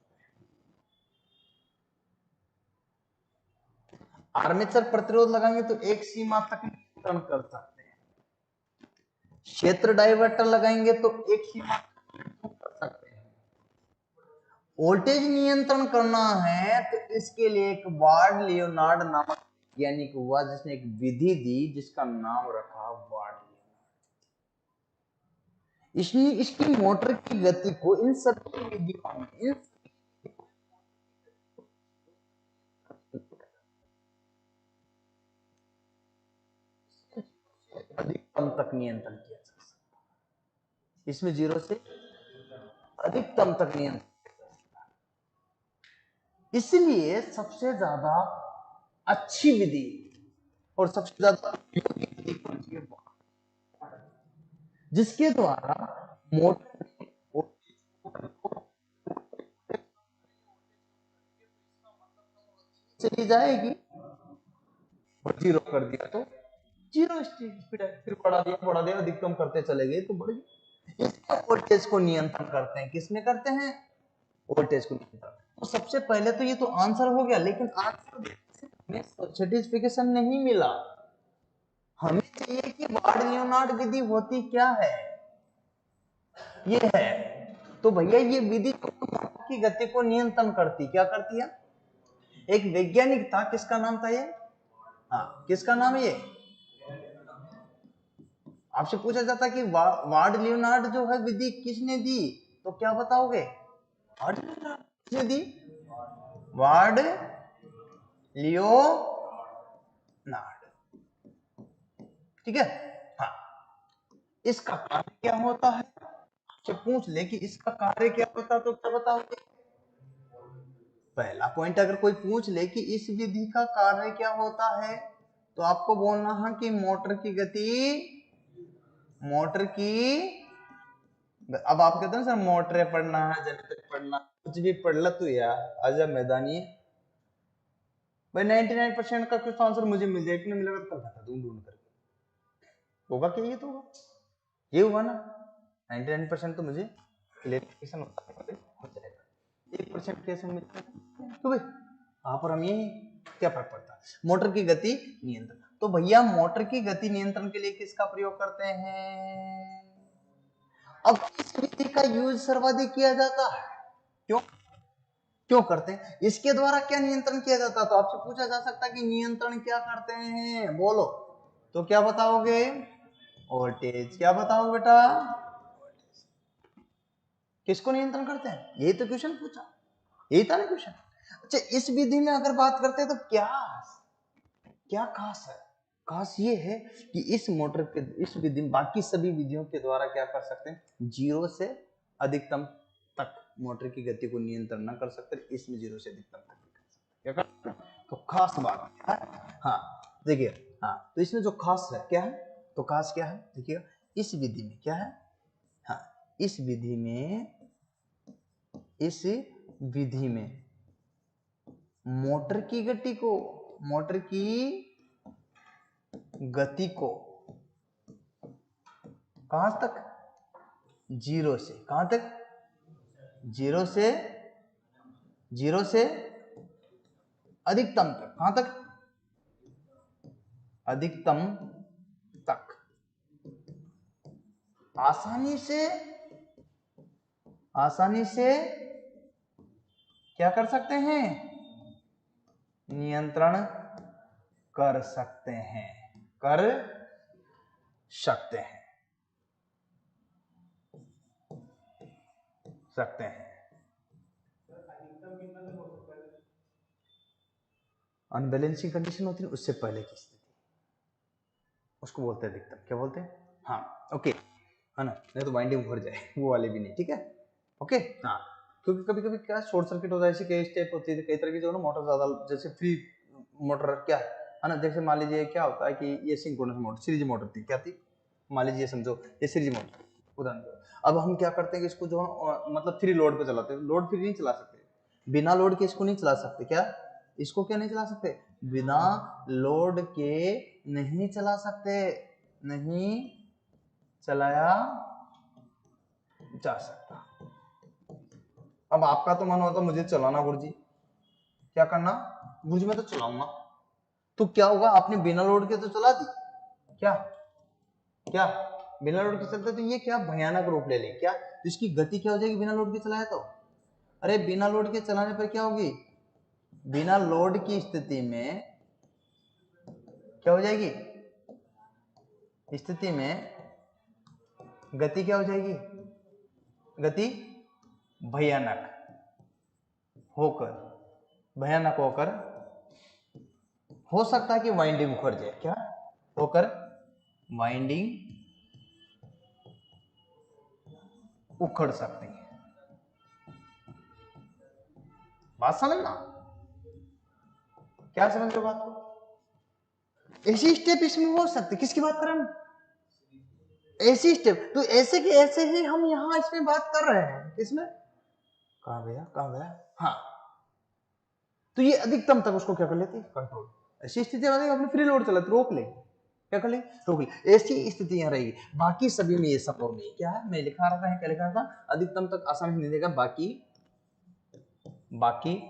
आर्मेचर प्रतिरोध लगाएंगे तो एक सीमा तक नियंत्रण कर सकते हैं, क्षेत्र डाइवर्टर लगाएंगे तो एक सीमा तक कर सकते हैं। वोल्टेज नियंत्रण करना है तो इसके लिए एक वार्ड लियोनार्ड नामक वैज्ञानिक हुआ, जिसने एक विधि दी जिसका नाम रखा वार्ड लियोनार्ड। इसने इसकी मोटर की गति को इन सभी विधियों में अधिकतम तक नियंत्रण किया जा सकता है, इसमें 0 से अधिकतम तक नियंत्रण। इसलिए सबसे ज्यादा अच्छी विधि और सबसे ज्यादा जिसके द्वारा मोटर चली जाएगी, और 0 कर दिया तो 0 स्पीड है, फिर बढ़ा दिया अधिकतम करते चले गए तो बढ़ गई। इसका वोल्टेज को नियंत्रण करते हैं, किसमें करते हैं, वोल्टेज को नियंत्रण। तो सबसे पहले तो ये तो आंसर हो गया, लेकिन आंसर में सर्टिफिकेशन नहीं मिला। हमें चाहिए कि वार्ड लियोनार्ड विधि होती क्या है, ये है। तो भैया ये विधि की गति को नियंत्रण करती, क्या करती है, एक वैज्ञानिक था, किसका नाम था ये, हाँ किसका नाम है ये, आपसे पूछा जाता कि वार्ड लियोनार्ड जो है विधि किसने दी, तो क्या बताओगे, वार्ड लियोनार्ड किसने दी, वार्ड लियोनार्ड, ठीक है। हाँ, इसका कार्य क्या होता है, आपसे पूछ ले कि इसका कार्य क्या होता, तो क्या बताओगे, पहला पॉइंट अगर कोई पूछ ले कि इस विधि का कार्य क्या होता है, तो आपको बोलना है कि मोटर की गति, मोटर की, अब आप कहते हैं सर मोटर पढ़ना है, जनरेटर पढ़ना, कुछ भी पढ़ ला तू यार, आजा मैदानी भाई। 99% का कुछ आंसर मुझे मिल जाए, मिलेगा तो कल बता दूं ढूंढ करके। होगा क्या? ये तो होगा, ये हुआ ना। 99% तो मुझे क्लियरिफिकेशन हो जाएगा, 1% कैसे मिलता है? तो भाई यहाँ पर हम ये क्या फर्क पड़ता है? मोटर की गति नियंत्रण। तो भैया मोटर की गति नियंत्रण के लिए किसका प्रयोग करते हैं? अब इस विधि का यूज सर्वाधिक किया जाता है। क्यों क्यों करते हैं? इसके द्वारा क्या नियंत्रण किया जाता है? तो आपसे पूछा जा सकता है कि नियंत्रण क्या करते हैं, बोलो। तो क्या बताओगे? वोल्टेज। क्या बताओगे बेटा? किसको नियंत्रण करते हैं? यही तो क्वेश्चन पूछा, यही था ना क्वेश्चन। अच्छा, इस विधि में अगर बात करते हैं तो क्या क्या खास है? खास ये है कि इस मोटर के, इस विधि, बाकी सभी विधियों के द्वारा क्या कर सकते हैं? 0 से अधिकतम तक मोटर की गति को नियंत्रण न कर सकते, इसमें 0 से अधिकतम तक कर सकते। क्या कर? तो खास बात है। हाँ देखिए, हाँ तो इसमें जो खास है क्या है? तो खास क्या है देखिएगा, इस विधि में क्या है? हाँ इस विधि में, इस विधि में मोटर की गति को, मोटर की गति को कहां तक? 0 से कहां तक? 0 से, 0 से अधिकतम तक। कहां तक? अधिकतम तक आसानी से, आसानी से क्या कर सकते हैं? नियंत्रण कर सकते हैं, कर सकते हैं, सकते हैं। अनबैलेंसिंग कंडीशन होती है उससे पहले की स्थिति, उसको बोलते हैं अधिकतम। क्या बोलते हैं? हाँ ओके, है ना, नहीं तो वाइंडिंग भर जाए, वो वाले भी नहीं, ठीक है ओके। हाँ क्योंकि कभी कभी क्या शॉर्ट सर्किट होता है, ऐसी कई स्टेप होती है, कई तरह की जो ना मोटर ज्यादा, जैसे फ्री मोटर क्या है ना, जैसे मान लीजिए क्या होता है कि ये सिंक्रोनस मोटर, सीरीज मोटर थी, क्या थी, मान लीजिए समझो ये सीरीज मोटर उदाहरण। अब हम क्या करते हैं कि इसको जो मतलब फ्री लोड पे चलाते हैं, लोड फ्री नहीं चला सकते, बिना लोड के इसको नहीं चला सकते। क्या इसको क्या नहीं चला सकते? बिना लोड के नहीं चला सकते, नहीं चलाया जा सकता। अब आपका तो मन होता मुझे चलाना गुरुजी, क्या करना गुरुजी, मैं तो चलाऊंगा। तो क्या होगा, आपने बिना लोड के तो चला दी, क्या क्या बिना लोड के चलते, तो ये क्या भयानक रूप ले ले, क्या तो इसकी गति क्या हो जाएगी बिना लोड के चलाया तो? अरे बिना लोड के चलाने पर क्या होगी? बिना लोड की स्थिति में क्या हो जाएगी? स्थिति में गति क्या हो जाएगी? गति भयानक होकर, भयानक होकर, हो सकता है कि वाइंडिंग उखड़ जाए, क्या होकर वाइंडिंग उखड़ सकती है। बात समझना, क्या समझ रहे हो बात को? ऐसी स्टेप इसमें हो सकती, किसकी बात कर रहे हैं? ऐसी स्टेप, तो ऐसे के ऐसे ही हम यहां इसमें बात कर रहे हैं, इसमें कहां गया, कहां गया, हाँ तो ये अधिकतम तक उसको क्या कर लेते हैं? कंट्रोल। ऐसी स्थिति में अपने फ्री लोड चलाते, रोक ले, क्या कर ले? रोक ले। ऐसी स्थितियां रहेगी, बाकी सभी में ये संभव नहीं। क्या है, मैं लिखा रहा था, क्या लिखा था? अधिकतम तक आसानी नहीं देगा, बाकी, बाकी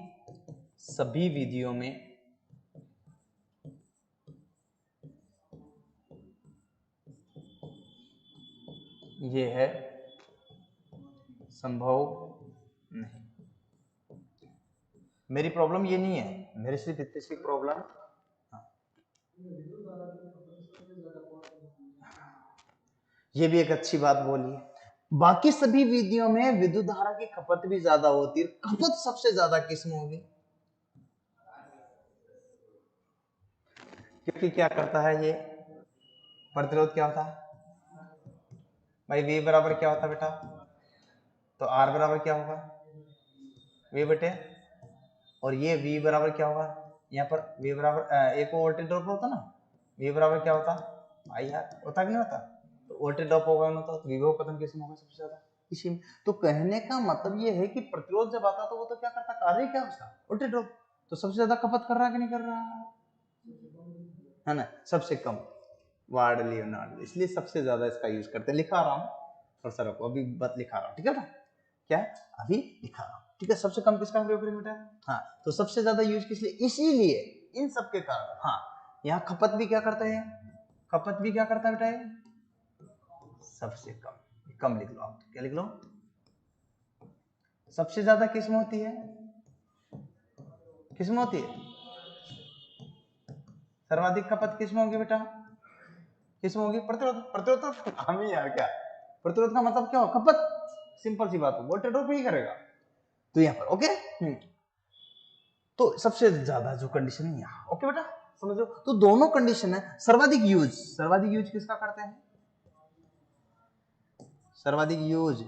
सभी विधियों में ये है संभव नहीं। मेरी प्रॉब्लम ये नहीं है, मेरी सिर्फ इतनी सी प्रॉब्लम, ये भी एक अच्छी बात बोली है। बाकी सभी विधियों में विद्युत धारा की खपत भी ज्यादा होती है, खपत सबसे ज्यादा किसमें होगी? क्योंकि क्या करता है ये प्रतिरोध, क्या होता है भाई? V बराबर क्या होता है बेटा? तो R बराबर क्या होगा? V बटे, और ये V बराबर क्या होगा, यहाँ पर V बराबर एक वोल्टेज ड्रॉप होता ना, V बराबर क्या होता IR होता कि नहीं होता, तो वोल्टेज ड्रॉप होगा ना, तो विभव पतन किस में होगा सबसे ज्यादा, इसी में। तो कहने का मतलब ये है कि प्रतिरोध जब आता तो वो तो क्या करता, कार्य क्या उसका वोल्टेज ड्रॉप, तो सबसे ज्यादा खपत कर रहा है कि नहीं कर रहा है ना, सबसे कम वार्ड लियोनार्ड, इसलिए सबसे ज्यादा इसका यूज करते हैं। लिखा रहा हूँ और सर को अभी बात लिखा रहा हूँ, ठीक है ना, क्या अभी लिखा रहा हूँ, ठीक है। सबसे कम किसका प्रयोग करेंगे बेटा, हाँ, तो सबसे ज्यादा यूज किस लिए, इसीलिए इन सब के कारण। हाँ, यहाँ खपत भी क्या करता है, खपत भी क्या करता है बेटा, सबसे कम, कम लिख लो आप, क्या लिख लो, सबसे ज्यादा किस में होती है, किस में होती है, सर्वाधिक खपत किस में होगी बेटा, किस में होगी, प्रतिरोध, प्रतिरोध तो हम ही यार, क्या प्रतिरोध का मतलब क्या हो, खपत, सिंपल सी बात है, वोल्टेज ड्रॉप ही करेगा, तो यहाँ पर ओके। तो सबसे ज्यादा जो कंडीशन है यहाँ, ओके बेटा समझो, तो दोनों कंडीशन है। सर्वाधिक यूज, सर्वाधिक यूज किसका करते हैं, सर्वाधिक यूज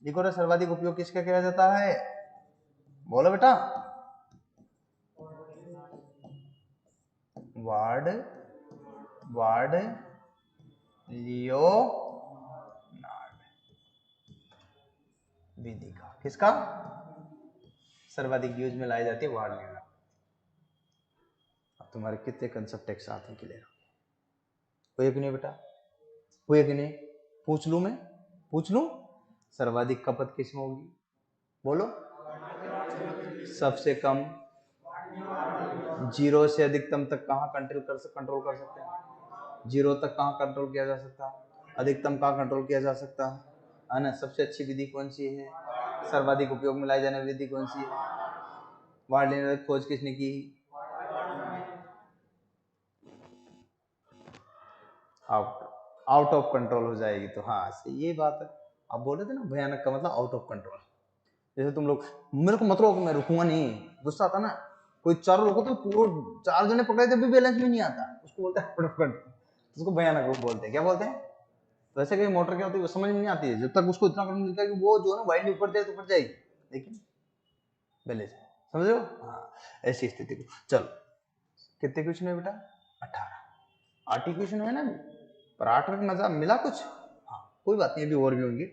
देखो ना, सर्वाधिक उपयोग किसका किया जाता है, बोलो बेटा, वार्ड, वार्ड लियोनार्ड विधि का, किसका सर्वाधिक यूज में लाई जाती है, वार्ड लियोनार्ड। अब तुम्हारे कितने कंसेप्ट एक साथ हैं क्लियर हुए कि नहीं बेटा, हुए कि नहीं, पूछ लूं मैं, पूछ लूं, सर्वाधिक खपत किसमें होगी, बोलो, सबसे कम, जीरो से अधिकतम तक कहाँ कंट्रोल कर सकते हैं, जीरो तक कहाँ कंट्रोल किया जा सकता है, अधिकतम कहाँ कंट्रोल किया जा सकता है ना। सबसे अच्छी विधि कौन सी है, सर्वाधिक उपयोग में लाई जाने वाली विधि कौन सी है, वार्ड लियोनार्ड खोज किसने की, आउट, आउट ऑफ कंट्रोल हो जाएगी, तो हाँ ये बात है। आप बोले थे ना भयानक का मतलब आउट ऑफ कंट्रोल, जैसे तुम लोग मेरे को मत रोको, मैं रुकूंगा नहीं, गुस्सा आता ना, कोई चारों लोगों तो पूरे चार जने पकड़े थे भी बैलेंस में नहीं आता, उसको बोलते हैं आउट ऑफ कंट्रोल, उसको भयानक रूप बोलते हैं, क्या बोलते हैं, वैसे कहीं मोटर क्या होती है वो समझ में नहीं आती है, जब तक उसको इतना करंट मिलता है कि वो जो है ना वाइड ऊपर जाए तो ऊपर जाएगी, लेकिन बैलेंस, समझ रहे हो, हाँ ऐसी स्थिति को। चलो कितने क्वेश्चन है बेटा, 18, 8 क्वेश्चन है ना, पर 8 में मजा मिला कुछ, हाँ कोई बात नहीं, अभी और भी होंगे,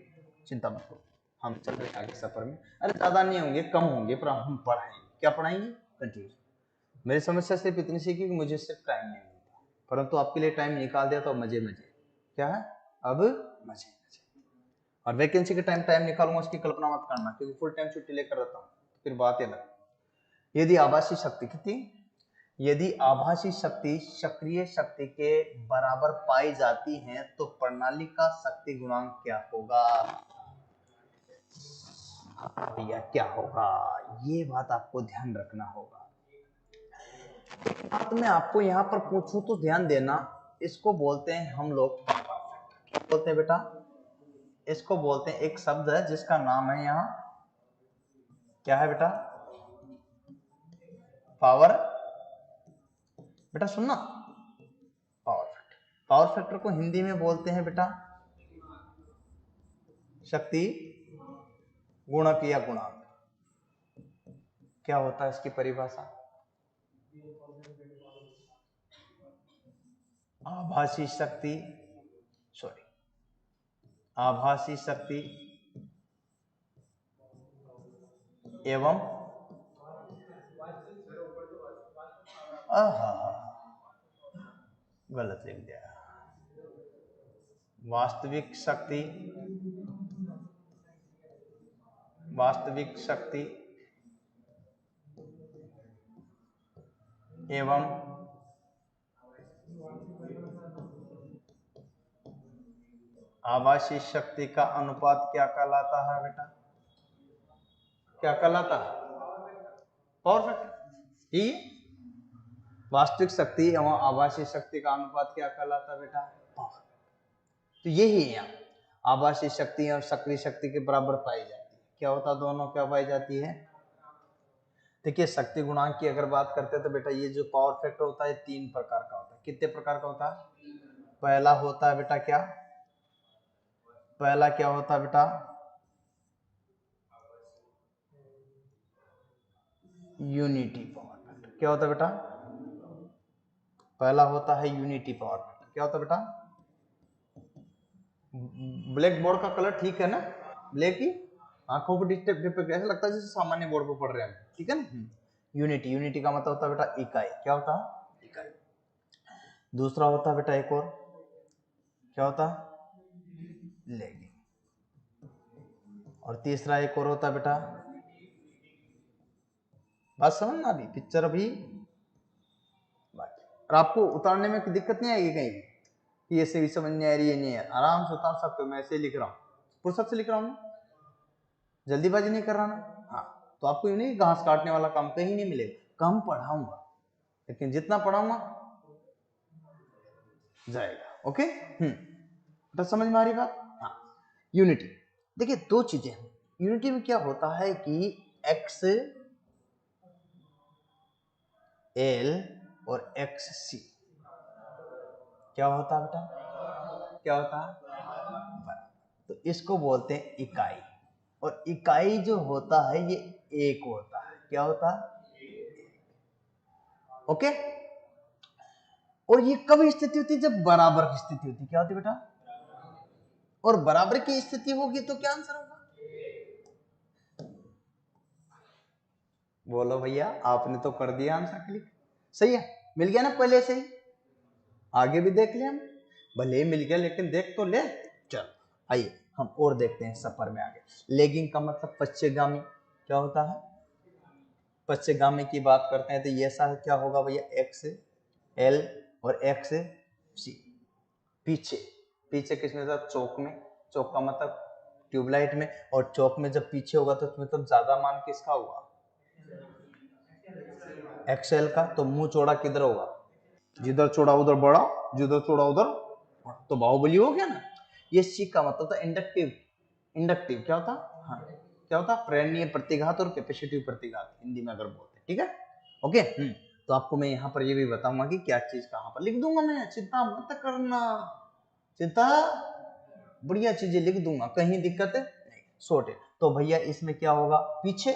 चिंता मत करो, हम चल रहे आगे सफर में, अरे ज्यादा नहीं होंगे, कम होंगे, पर हम पढ़ाएंगे, क्या पढ़ाएंगे, कंटिन्यू। मेरी समस्या सिर्फ इतनी सी कि मुझे सिर्फ टाइम नहीं मिलता, परंतु आपके लिए टाइम निकाल दिया तो मजे मजे, क्या है अब मजे मजे, और वैकेंसी के टाइम टाइम निकालूंगा उसकी कल्पना मत करना, क्योंकि फुल टाइम छुट्टी लेकर रहता हूँ, फिर बात अलग। यदि आभासी शक्ति कितनी, यदि आभासी शक्ति सक्रिय शक्ति के बराबर पाई जाती है तो प्रणाली का शक्ति गुणांक क्या होगा, भैया क्या होगा, ये बात आपको ध्यान रखना होगा। बात मैं आपको यहाँ पर पूछूं तो ध्यान देना, इसको बोलते हैं हम लोग, क्या बोलते हैं बेटा, इसको बोलते हैं, एक शब्द है जिसका नाम है यहाँ, क्या है बेटा, पावर, बेटा सुनना, पावर फैक्टर, पावर फैक्टर को हिंदी में बोलते हैं बेटा शक्ति गुणक या गुणांक। क्या होता है इसकी परिभाषा, आभासी शक्ति, सॉरी, आभासी शक्ति एवं गलत लिख दिया, वास्तविक शक्ति, वास्तविक शक्ति एवं आभासी शक्ति का अनुपात क्या कहलाता है बेटा, क्या कहलाता है, पावर फैक्टर। ये वास्तविक शक्ति एवं आभासी शक्ति का अनुपात क्या कहलाता है बेटा, पावर। तो यही है यहाँ, आभासी शक्ति और सक्रिय शक्ति के बराबर पाई जाती है, क्या होता है दोनों क्या पाई जाती है। देखिए शक्ति गुणांक की अगर बात करते हैं तो बेटा ये जो पावर फैक्टर होता है 3 प्रकार का होता है, कितने प्रकार का होता है, पहला होता है बेटा क्या, पहला क्या होता है बेटा, यूनिटी पावर फैक्टर। क्या होता है बेटा? पहला होता है यूनिटी पावर फैक्टर। क्या होता है बेटा? ब्लैक बोर्ड का कलर ठीक है ना? ब्लैक ही आंखों को डिस्टर्ब ऐसा लगता है जैसे सामान्य बोर्ड पर पढ़ रहे हैं, ठीक है ना? यूनिटी, यूनिटी का मतलब होता है बेटा इकाई। क्या होता है? इकाई। दूसरा होता है बेटा एक और, क्या होता है? लेगिंग। और तीसरा एक और होता है बेटा, बात समझ ना? अभी पिक्चर अभी बाकी, और आपको उतारने में दिक्कत नहीं आएगी कहीं कि ऐसे भी समझ नहीं आ रही है, नहीं है, आराम से उतार सकते हो। मैं ऐसे लिख रहा हूँ, फुर्सत से लिख रहा हूँ, जल्दीबाजी नहीं कर रहा ना। हाँ, तो आपको ये नहीं घास काटने वाला काम कहीं नहीं मिलेगा। कम पढ़ाऊंगा लेकिन जितना पढ़ाऊंगा जाएगा। ओके? तो समझ में आ रही बात? हाँ। यूनिटी, देखिए दो चीजें हैं यूनिटी में। क्या होता है कि एक्स एल और एक्स सी क्या होता है बेटा? क्या होता है? तो इसको बोलते हैं इकाई। और इकाई जो होता है ये एक होता है। क्या होता है? ओके? और ये कब स्थिति होती है? जब बराबर की स्थिति होती है। क्या होती है बेटा? और बराबर की स्थिति होगी तो क्या आंसर होगा? बोलो भैया, आपने तो कर दिया आंसर क्लिक। सही है, मिल गया ना पहले से ही। आगे भी देख ले हम, भले ही मिल गया लेकिन देख तो ले। चल आइए हम और देखते हैं सफर में आगे। लेगिंग का मतलब पश्चिमगामी। क्या होता है? पश्चिमगामी की बात करते हैं तो ये ऐसा क्या होगा भैया? एक्स एल और एक्स सी। पीछे, पीछे किसमें था? चौक में। चौक का मतलब ट्यूबलाइट में। और चौक में जब पीछे होगा तो मतलब ज्यादा मान किसका होगा? एक्सएल का। तो मुंह चौड़ा किधर होगा? जिधर चौड़ा उधर बड़ा, जिधर चौड़ा उधर बड़ा। तो बाहुबली हो गया ना। ये सी का मतलब था इंडक्टिव। इंडक्टिव क्या होता? हाँ, क्या होता? प्रेरणीय प्रतिघात और कैपेसिटिव प्रतिघात हिंदी में अगर बोलते हैं, ठीक है? ओके। तो आपको मैं यहाँ पर ये भी बताऊंगा कि क्या चीज कहाँ पर लिख दूंगा। मैं चिंता मत करना, चिंता, बढ़िया चीजें लिख दूंगा, कहीं दिक्कत है नहीं। सॉर्टेड। तो भैया इसमें क्या होगा? पीछे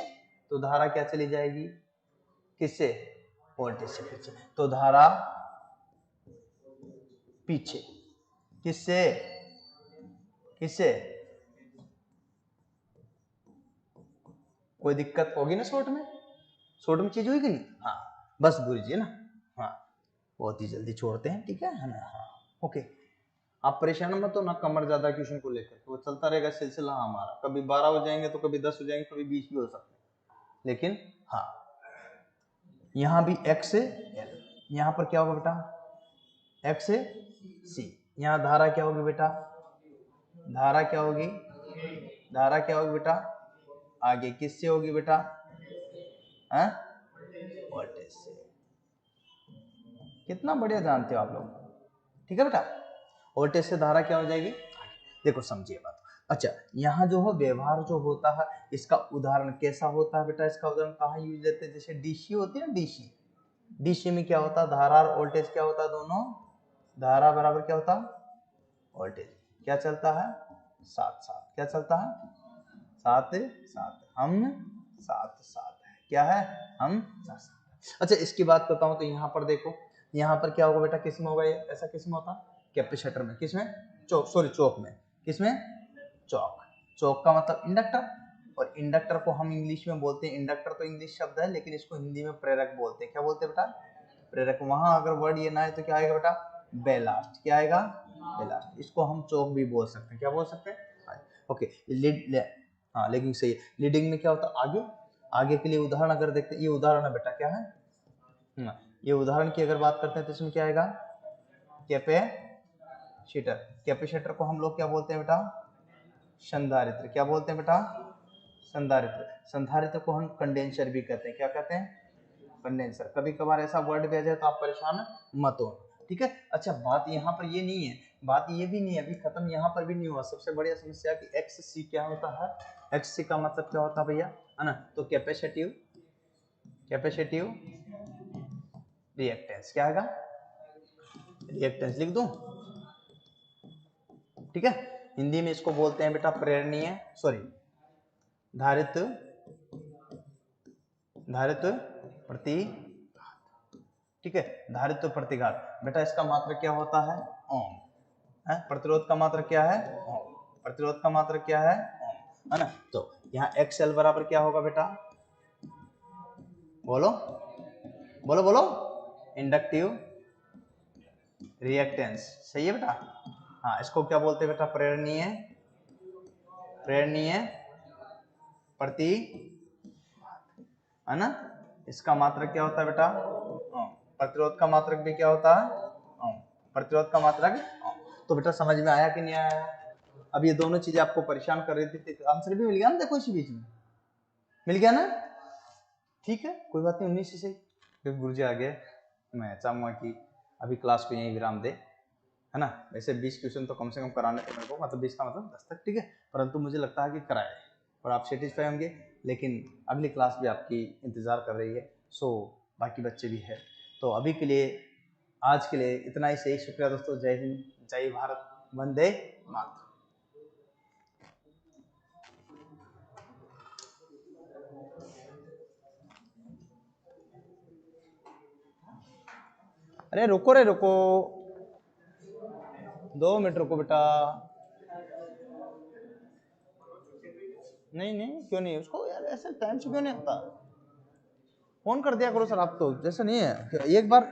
तो धारा क्या चली जाएगी? किससे? वोल्टेज से पीछे। तो धारा पीछे किससे? किससे? कोई दिक्कत होगी ना शॉर्ट में? शॉर्ट में चीज हुई कि नहीं? हाँ, बस बुझिए ना। हाँ, बहुत ही जल्दी छोड़ते हैं, ठीक है ना? हाँ, ओके। आप परेशान मत हो ना कमर ज्यादा क्वेश्चन को लेकर, वो चलता रहेगा सिलसिला हमारा। कभी 12 हो जाएंगे तो कभी 10 हो जाएंगे, कभी 20 भी हो सकते हैं। लेकिन हाँ, यहाँ भी एक्स एल, यहाँ पर क्या होगा बेटा? एक्स सी। यहाँ धारा क्या होगी बेटा? धारा क्या होगी? धारा क्या होगी बेटा? आगे किससे होगी बेटा? वोल्टेज से। कितना बढ़िया जानते हो आप लोग, ठीक है बेटा? वोल्टेज से धारा क्या हो जाएगी? देखो समझिए बात। अच्छा, यहाँ जो है व्यवहार जो होता है इसका उदाहरण कैसा होता है बेटा? इसका उदाहरण कहाँ यूज लेते हैं? जैसे डीसी होती है ना, डीसी। डीसी में क्या होता है? धारा और वोल्टेज क्या होता है? दोनों धारा बराबर क्या होता है? वोल्टेज। क्या चलता है? साथ साथ। क्या चलता है? साथ साथ। हम साथ साथ है। क्या है? हम साथ साथ। अच्छा, इसकी बात करता हूं तो यहाँ पर देखो, यहाँ पर क्या होगा बेटा? किसमें होगा ये? ऐसा किसमें होता? कैपेसिटर में। किसमें? चौक, सॉरी चौक में। किसमें? चौक। चौक का मतलब इंडक्टर। और इंडक्टर को हम इंग्लिश में बोलते हैं, इंडक्टर तो इंग्लिश शब्द है लेकिन इसको हिंदी में प्रेरक बोलते हैं। क्या बोलते हैं बेटा? प्रेरक। वहां अगर वर्ड ये ना है तो क्या आएगा बेटा? बेलास्ट। क्या आएगा? बेलास्ट। इसको हम चौक भी बोल सकते हैं। क्या बोल सकते हैं? ओके। लीड, हाँ लेकिन सही है। लीडिंग में क्या होता है? आगे। आगे के लिए उदाहरण अगर देखते हैं, ये उदाहरण है बेटा, क्या है? ये उदाहरण की अगर बात करते हैं तो इसमें क्या आएगा? कैपेसिटर। कैपेसिटर को हम लोग क्या बोलते हैं बेटा? संधारित्र। क्या बोलते हैं बेटा? संधारित्र। संधारित्र को हम कंडेंसर भी कहते हैं। क्या कहते हैं? कंडेंसर। कभी कभार ऐसा वर्ड भी आ जाए तो आप परेशान मत हो, ठीक है? अच्छा, बात यहाँ पर ये नहीं है, बात ये भी नहीं है, अभी खत्म यहाँ पर भी नहीं हुआ। सबसे बढ़िया समस्या कि एक्स सी क्या होता है? एक्स सी का मतलब क्या होता है भैया? है ना? तो कैपेसिटिव, कैपेसिटिव रिएक्टेंस। क्या आएगा? रिएक्टेंस लिख दूं, ठीक है? हिंदी में इसको बोलते हैं बेटा प्रेरणीय, सॉरी धारित्र, धारित्व प्रति, ठीक है, धारित्व प्रतिघात। बेटा इसका मात्रक क्या होता है? ओम है। प्रतिरोध का मात्रक क्या है? ओम। प्रतिरोध का मात्रक क्या है? ओम, है ना। तो यहाँ XL बराबर क्या होगा बेटा? बोलो बोलो बोलो। इंडक्टिव रिएक्टेंस, सही है बेटा। हाँ, इसको क्या बोलते हैं बेटा? प्रेरणीय, प्रेरणीय प्रति, है ना। इसका मात्रक क्या होता है बेटा? प्रतिरोध का मात्रक भी क्या होता है? प्रतिरोध का मात्रक। तो बेटा समझ में आया कि नहीं आया? अब ये दोनों चीजें आपको परेशान कर रही थी, आंसर भी मिल गया ना, देखो इसी बीच में मिल गया ना। ठीक है, कोई बात नहीं, 19 से ही गुरुजी आ गए। मैं चाहूंगा कि अभी क्लास को यहीं विराम दे, है ना। वैसे 20 क्वेश्चन तो कम से कम कराने थे मेरे को, मतलब 20 का मतलब 10 तक, ठीक है। परंतु मुझे लगता है कि कराए और आप सेटिस्फाई होंगे। लेकिन अगली क्लास भी आपकी इंतज़ार कर रही है, सो बाकी बच्चे भी है। तो अभी के लिए, आज के लिए इतना ही सही। शुक्रिया दोस्तों। जय हिंद, जय भारत, वंदे मातरम। अरे रुको रे रुको, 2 मिनट रुको बेटा। नहीं नहीं, क्यों नहीं, उसको यार ऐसे टाइम से क्यों नहीं आता? फोन कर दिया करो सर आप तो, जैसे नहीं है एक बार